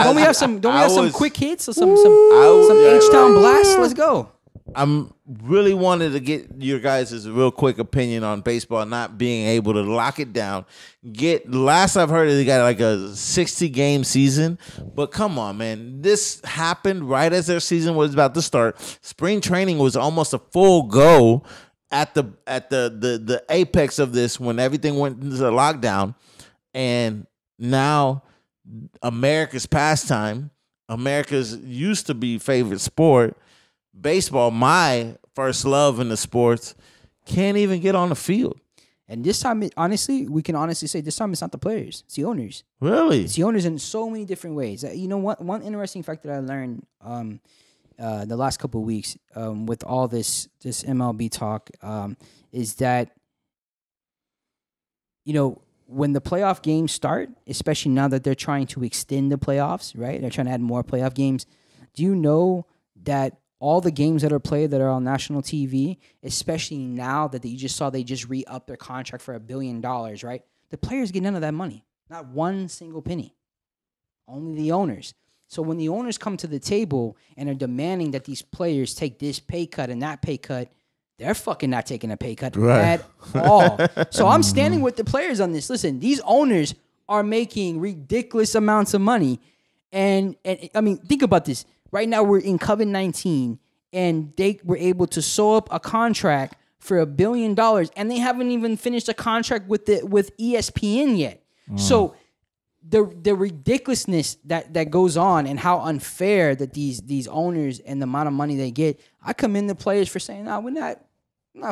Don't we have some quick hits or some H-Town blast? Let's go. I'm really wanted to get your guys' real quick opinion on baseball not being able to lock it down. Last I've heard, they got like a 60-game season. But come on, man. This happened right as their season was about to start. Spring training was almost a full go at the apex of this when everything went into lockdown. And now America's pastime, America's used to be favorite sport, baseball, my first love in the sports, can't even get on the field. And this time, we can honestly say this time it's not the players, it's the owners. Really? It's the owners in so many different ways. You know, one interesting fact that I learned the last couple of weeks with all this MLB talk is that, you know, when the playoff games start, especially now that they're trying to extend the playoffs, right? They're trying to add more playoff games. Do you know that all the games that are played that are on national TV, especially now that you just saw they just re-upped their contract for $1 billion, right? The players get none of that money. Not one single penny. Only the owners. So when the owners come to the table and are demanding that these players take this pay cut and that pay cut, they're fucking not taking a pay cut at all. So I'm standing with the players on this. Listen, these owners are making ridiculous amounts of money. And I mean, think about this. Right now, we're in COVID-19, and they were able to sew up a contract for $1 billion, and they haven't even finished a contract with ESPN yet. So the ridiculousness that goes on and how unfair that these owners and the amount of money they get, I commend the players for saying, "No, we're not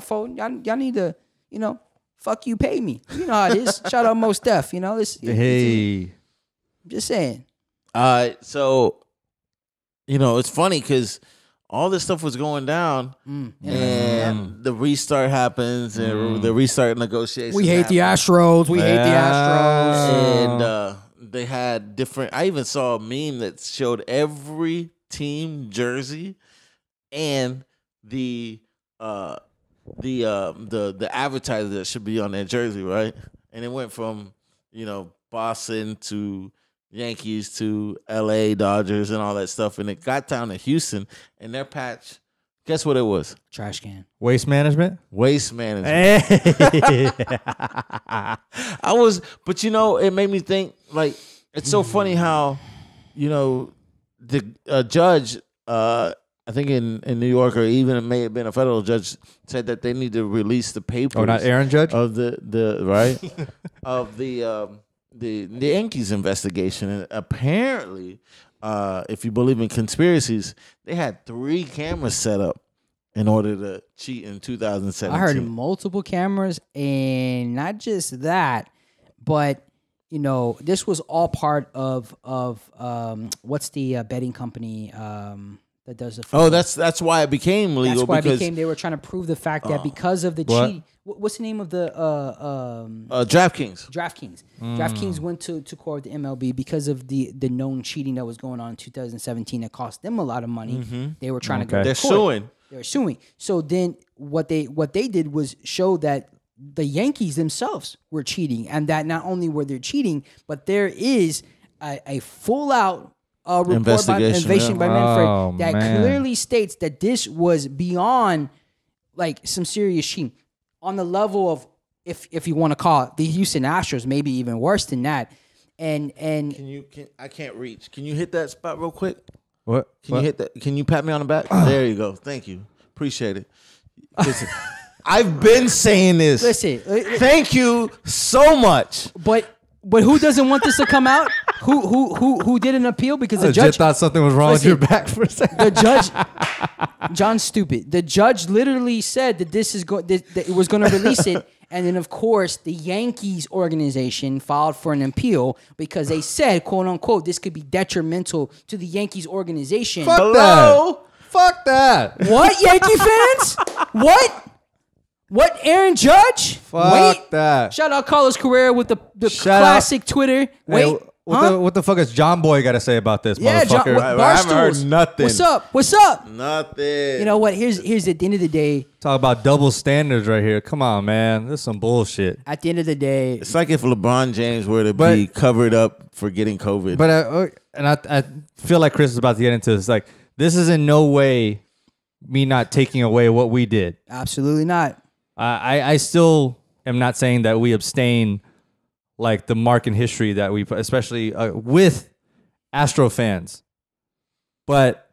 folding. Y'all need to, you know, fuck you, pay me." You know how it is. Shout out Mos Def. You know this. Hey, I'm just saying. So. You know, it's funny because all this stuff was going down, and the restart happens, and the restart negotiations. We hate the Astros. We hate the Astros. And they had different. I even saw a meme that showed every team jersey and the advertiser that should be on their jersey, right? And it went from, you know, Boston to Yankees to LA Dodgers and all that stuff, and it got down to Houston, and their patch, guess what it was? Trash can. Waste management. Hey. But you know, it made me think, like, it's so funny how, you know, the judge, I think in New York, or even it may have been a federal judge, said that they need to release the papers. Oh, not Aaron Judge? Of the right? Of the Yankees investigation. And apparently, if you believe in conspiracies, they had 3 cameras set up in order to cheat in 2017. I heard multiple cameras, and not just that, but you know, this was all part of what's the betting company that does it? Oh, that's why it became legal. That's why it became. They were trying to prove the fact that because of the cheating. What's the name of the DraftKings? DraftKings. DraftKings went to court with the MLB because of the known cheating that was going on in 2017 that cost them a lot of money. They were trying to go to court. They're suing. So then what they did was show that the Yankees themselves were cheating, and that not only were they cheating, but there is a full out report by Manfred that clearly states that this was beyond like some serious cheating. On the level of, if you want to call it, the Houston Astros, maybe even worse than that. And I can't reach. Can you hit that spot real quick? What? Can you hit that? Can you pat me on the back? There you go. Thank you. Appreciate it. Listen, I've been saying this. Listen, thank you so much. But who doesn't want this to come out? Who did an appeal because the judge thought something was wrong with your back for a second. The judge, John's stupid. The judge literally said that that it was going to release it, and then of course the Yankees organization filed for an appeal because they said, quote unquote, this could be detrimental to the Yankees organization. Fuck that. Fuck that. What, Yankee fans? What, Aaron Judge? Fuck that. Shout out Carlos Carrera with the classic Twitter. Hey, what the fuck has John Boy got to say about this, motherfucker? I haven't heard nothing. What's up? Nothing. You know what? Here's at the end of the day. Talk about double standards right here. Come on, man. This is some bullshit. At the end of the day. It's like if LeBron James were to be covered up for getting COVID. But I feel like Chris is about to get into this. Like, this is in no way me not taking away what we did. Absolutely not. I still am not saying that we abstain like the mark in history that we, especially with Astro fans. But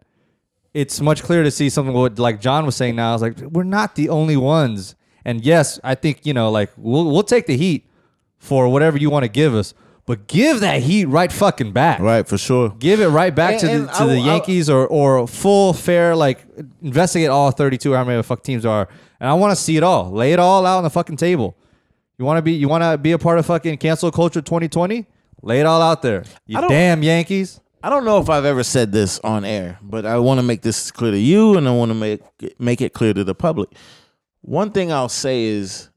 it's much clearer to see something what like John was saying now. I was like, we're not the only ones. And yes, I think, like we'll take the heat for whatever you want to give us, but give that heat right fucking back. Right, for sure. Give it right back to the Yankees or full fair, like investigate all 32 or how many the fuck teams are. And I want to see it all. Lay it all out on the fucking table. You want to be a part of fucking cancel culture 2020? Lay it all out there. You damn Yankees. I don't know if I've ever said this on air, but I want to make this clear to you, and I want to make it clear to the public. One thing I'll say is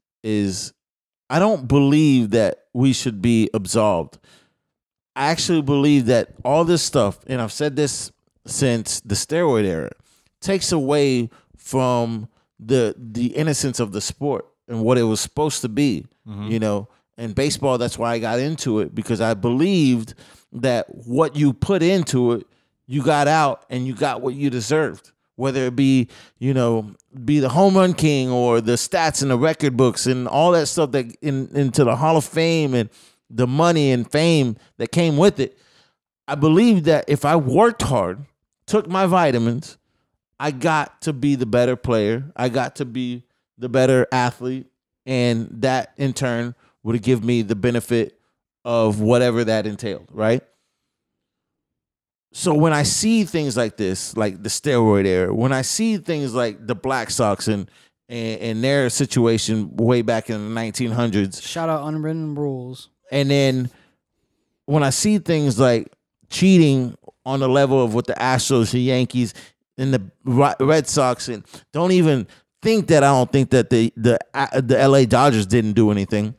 I don't believe that we should be absolved. I actually believe that all this stuff, and I've said this since the steroid era, takes away from the innocence of the sport and what it was supposed to be. And baseball, that's why I got into it, because I believed that what you put into it, you got out and you got what you deserved. Whether it be, be the home run king or the stats in the record books and all that stuff that into the Hall of Fame and the money and fame that came with it. I believe that if I worked hard, took my vitamins, I got to be the better player. I got to be the better athlete. And that in turn would give me the benefit of whatever that entailed, right? So when I see things like this, like the steroid era, when I see things like the Black Sox and their situation way back in the 1900s. Shout out unwritten rules. And then when I see things like cheating on the level of what the Astros, the Yankees, and the Red Sox, and don't even think that I don't think that the LA Dodgers didn't do anything.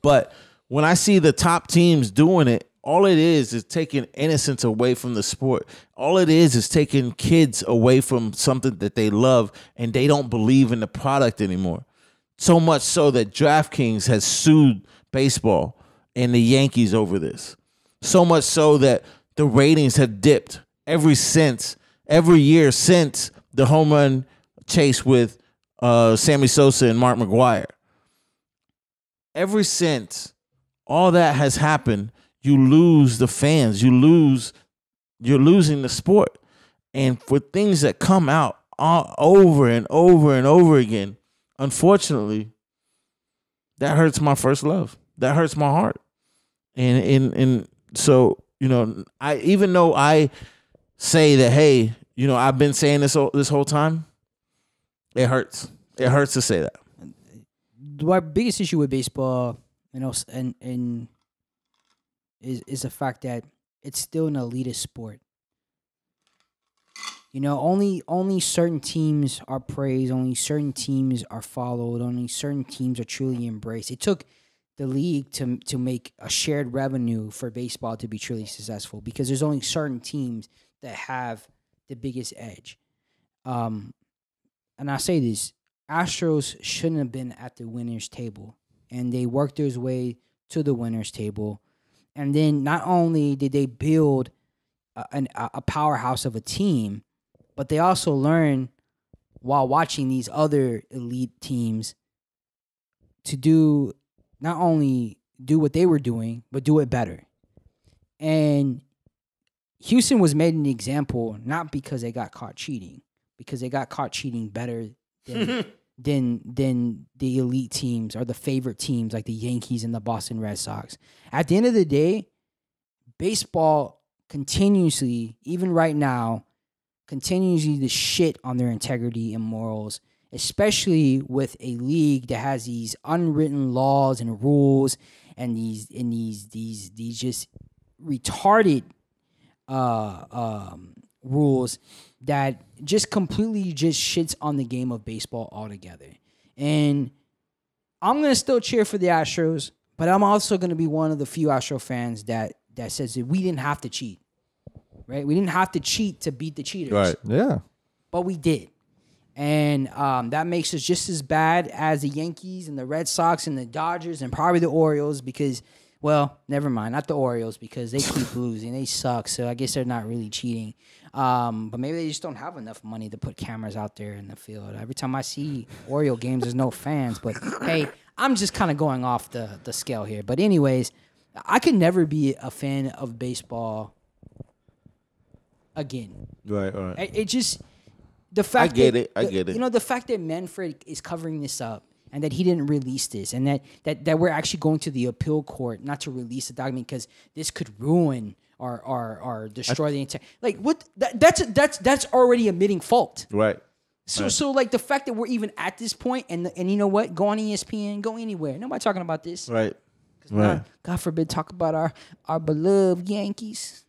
But when I see the top teams doing it, all it is taking innocence away from the sport. All it is taking kids away from something that they love, and they don't believe in the product anymore. So much so that DraftKings has sued baseball and the Yankees over this. So much so that the ratings have dipped every year since the home run chase with Sammy Sosa and Mark McGwire. Ever since all that has happened, you lose the fans. You're losing the sport. And for things that come out over and over and over again, unfortunately, that hurts my first love. That hurts my heart. And so, I, even though I say that, hey, I've been saying this whole time, it hurts. It hurts to say that. My biggest issue with baseball, and is the fact that it's still an elitist sport. Only certain teams are praised, only certain teams are followed, only certain teams are truly embraced. It took the league to make a shared revenue for baseball to be truly successful, because there's only certain teams that have the biggest edge. And I say this, Astros shouldn't have been at the winner's table, and they worked their way to the winner's table. And then not only did they build a powerhouse of a team, but they also learned while watching these other elite teams to do not only do what they were doing, but do it better. And Houston was made an example not because they got caught cheating, because they got caught cheating better than the elite teams or the favorite teams like the Yankees and the Boston Red Sox. At the end of the day, baseball continuously, even right now, continuously to shit on their integrity and morals, especially with a league that has these unwritten laws and rules and these just retarded rules that just completely just shits on the game of baseball altogether. And I'm going to still cheer for the Astros, but I'm also going to be one of the few Astro fans that says that we didn't have to cheat, right? We didn't have to cheat to beat the cheaters. Right, yeah. But we did. And that makes us just as bad as the Yankees and the Red Sox and the Dodgers and probably the Orioles because, well, never mind, not the Orioles because they keep losing. They suck, so I guess they're not really cheating. But maybe they just don't have enough money to put cameras out there in the field. Every time I see Oriole games, there's no fans. But hey, I'm just kind of going off the scale here. But anyways, I could never be a fan of baseball again. Right. It just the fact I get that, it. I get it. You know, the fact that Manfred is covering this up and that he didn't release this, and that we're actually going to the appeal court not to release the document because this could ruin or destroy the entire. Like what? That's already admitting fault. Right. So like the fact that we're even at this point, and you know what? Go on ESPN, go anywhere. Nobody talking about this. Right. Right. God forbid, talk about our beloved Yankees.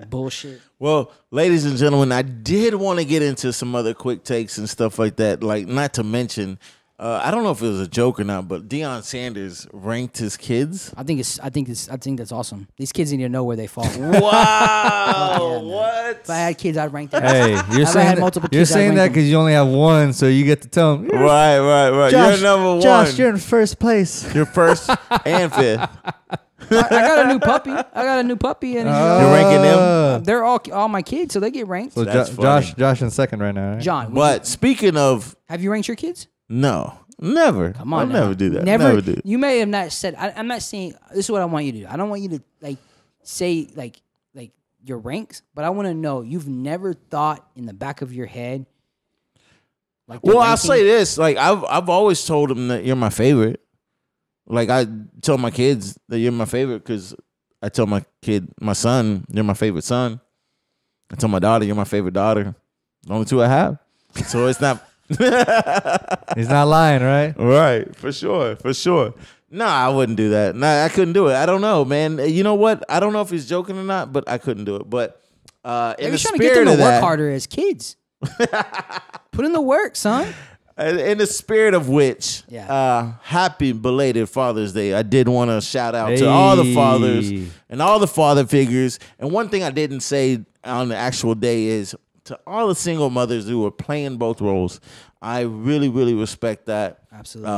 Bullshit. Well, ladies and gentlemen, I did want to get into some other quick takes and stuff like that. Like, not to mention, I don't know if it was a joke or not, but Deion Sanders ranked his kids. I think that's awesome. These kids need to know where they fall. Wow! What? If I had kids, I'd rank them. Hey, you're saying that because you only have one, so you get to tell them. Right. Josh, you're number one. Josh, you're in first place. You're first and fifth. I got a new puppy, and You're ranking them. they're all my kids, so they get ranked. So That's funny. Josh in second right now. Right? John, But speaking of, have you ranked your kids? no, never. Come on, I'll now. never do that. Never Never do. You may have not said. I'm not saying this is what I want you to do. I don't want you to like say like your ranks, but I want to know you've never thought in the back of your head. Like the Well, I'll ranking? say this: like I've always told them that you're my favorite. Like I tell my kids that you're my favorite because I tell my son, you're my favorite son. I tell my daughter, you're my favorite daughter. The only two I have. So it's not. He's not lying, right? Right, for sure. No, I wouldn't do that. No, I couldn't do it. I don't know, man. You know what? I don't know if he's joking or not, but I couldn't do it. But in the Maybe trying to get them spirit to of work that, harder as kids. Put in the work, son. in the spirit of which, Yeah. happy belated Father's Day. I did want to shout out to all the fathers and all the father figures. And one thing I didn't say on the actual day is to all the single mothers who are playing both roles. I really, really respect that. Absolutely.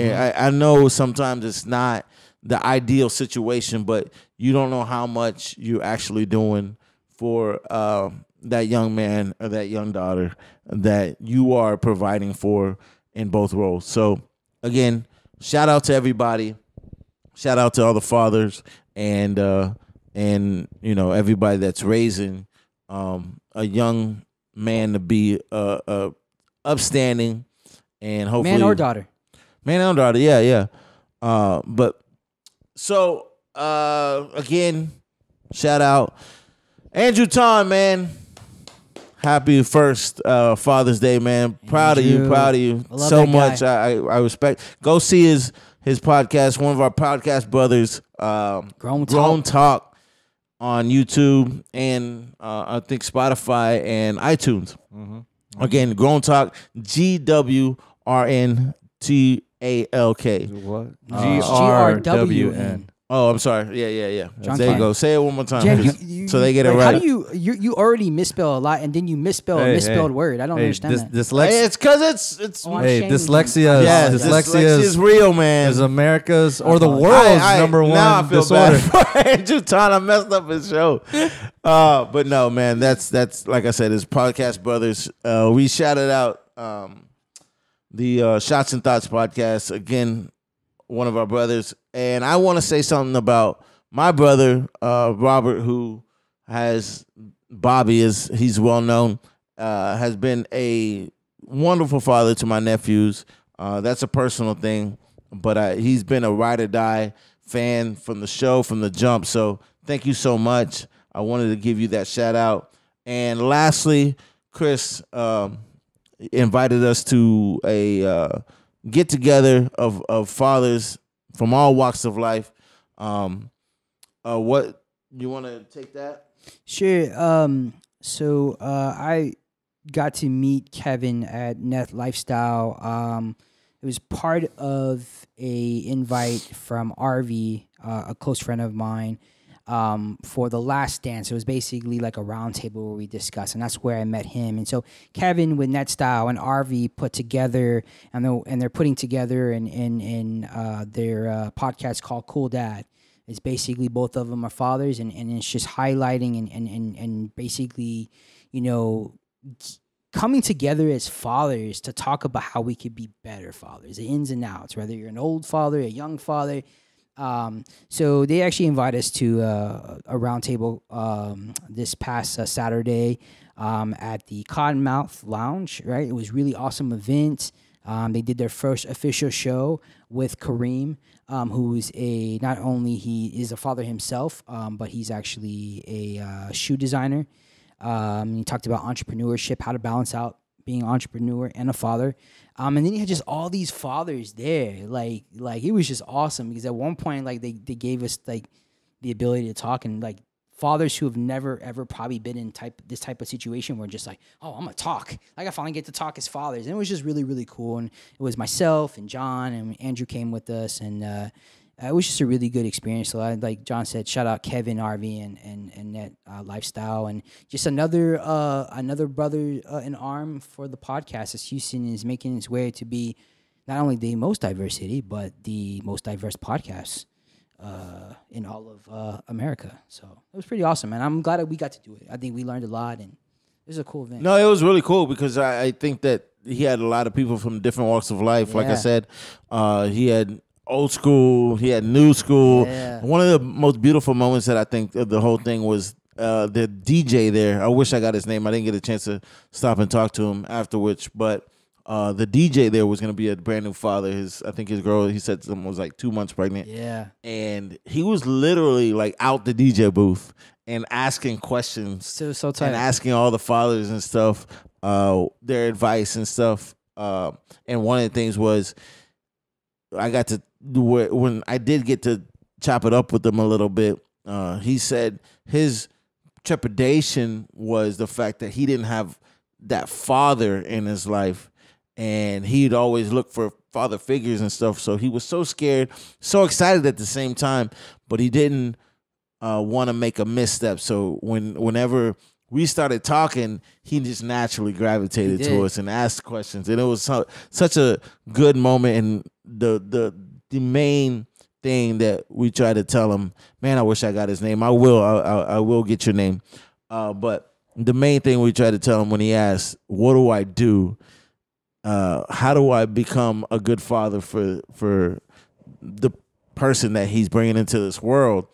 And I know sometimes it's not the ideal situation, but you don't know how much you're actually doing for that young man or that young daughter that you are providing for in both roles. So, again, shout out to everybody. Shout out to all the fathers and you know everybody that's raising a young man to be upstanding and hopefully Man or daughter. Man and daughter, yeah. But so again, shout out Andrew Ton, man. Happy first Father's Day, man. Proud of you I love so that much. guy. I respect. Go see his podcast. One of our podcast brothers, Grown Talk, on YouTube and I think Spotify and iTunes. Again, Grown Talk, GWRNTALK. What? GRWN. Oh, I'm sorry. Yeah. John There you Klein. go. Say it one more time, Jen, please, so they get it like, right. How do you already misspell a lot and then you misspell a misspelled word? I don't understand that. Hey, it's because it's Oh, I'm Hey, ashamed of you. dyslexia. yeah, dyslexia is real, man. is America's or the I- world's number one now I feel disorder. bad for Andrew Ton. I messed up his show. But no, man, that's like I said, his podcast brothers. We shouted out the Shots and Thoughts podcast again, one of our brothers, and I want to say something about my brother Robert, who has Bobby, as he's well known, has been a wonderful father to my nephews. That's a personal thing, but he's been a ride or die fan from the show, from the jump. So thank you so much. I wanted to give you that shout out. And lastly, Chris invited us to a get together of fathers from all walks of life. What you want to take that? Sure. So I got to meet Kevin at Net Lifestyle. It was part of a invite from RV, a close friend of mine, for the Last Dance. It was basically like a round table where we discussed, and that's where I met him. And so Kevin with Net Style and RV put together, and they're putting together in their podcast called Cool Dad. It's basically both of them are fathers, and it's just highlighting and basically, you know, coming together as fathers to talk about how we could be better fathers, the ins and outs, whether you're an old father, a young father. So they actually invite us to a roundtable this past Saturday at the Cottonmouth Lounge. Right, it was really awesome event. They did their first official show with Kareem, who's not only he is a father himself, but he's actually a shoe designer. He talked about entrepreneurship, how to balance out being an entrepreneur and a father. And then you had just all these fathers there. Like it was just awesome because at one point, like they gave us like the ability to talk, and like fathers who have never ever probably been in this type of situation were just like, oh, I'm gonna talk. Like I finally get to talk as fathers. And it was just really, really cool. And it was myself and John and Andrew came with us, and it was just a really good experience. So like John said, shout out Kevin, RV, and Net Lifestyle, and just another brother in arm for the podcast, as Houston is making its way to be not only the most diverse city, but the most diverse podcast in all of America. So it was pretty awesome, man. I'm glad that we got to do it. I think we learned a lot, and it was a cool event. No, it was really cool because I think that he had a lot of people from different walks of life. Yeah. Like I said, he had old school, he had new school. Yeah. One of the most beautiful moments that I think of the whole thing was the DJ there. I wish I got his name. I didn't get a chance to stop and talk to him afterwards, but the DJ there was going to be a brand new father. I think his girl, he said something was like 2 months pregnant. Yeah. And he was literally like out the DJ booth and asking questions. So tight. And asking all the fathers and stuff, their advice and stuff. And one of the things was, I got to do it when I did get to chop it up with him a little bit. He said his trepidation was the fact that he didn't have that father in his life, and he'd always look for father figures and stuff. So he was so scared, so excited at the same time, but he didn't want to make a misstep. So whenever we started talking, he just naturally gravitated to us and asked questions, and it was such a good moment. And the main thing that we tried to tell him, man, I wish I got his name. I will get your name. But the main thing we tried to tell him when he asked, what do I do? How do I become a good father for the person that he's bringing into this world?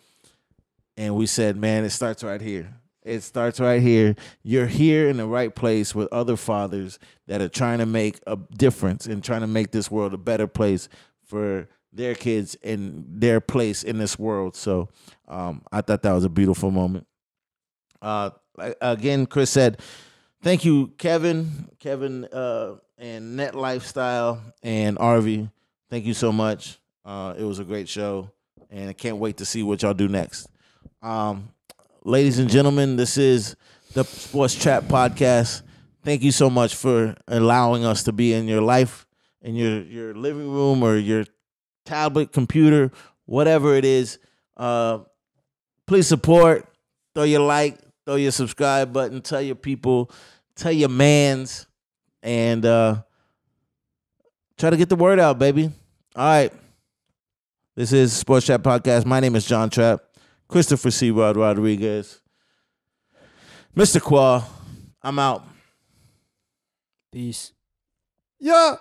And we said, man, it starts right here. It starts right here. You're here in the right place with other fathers that are trying to make a difference and trying to make this world a better place for their kids and their place in this world. So I thought that was a beautiful moment. Again, Chris said, thank you, Kevin, and Net Lifestyle and RV. Thank you so much. It was a great show, and I can't wait to see what y'all do next. Ladies and gentlemen, this is the Sports Trapp Podcast. Thank you so much for allowing us to be in your life, in your living room or your tablet, computer, whatever it is. Please support, throw your like, throw your subscribe button, tell your people, tell your mans, and try to get the word out, baby. All right. This is Sports Trapp Podcast. My name is John Trapp. Christopher C. Rodriguez. Mr. Khoa, I'm out. Peace. Yeah.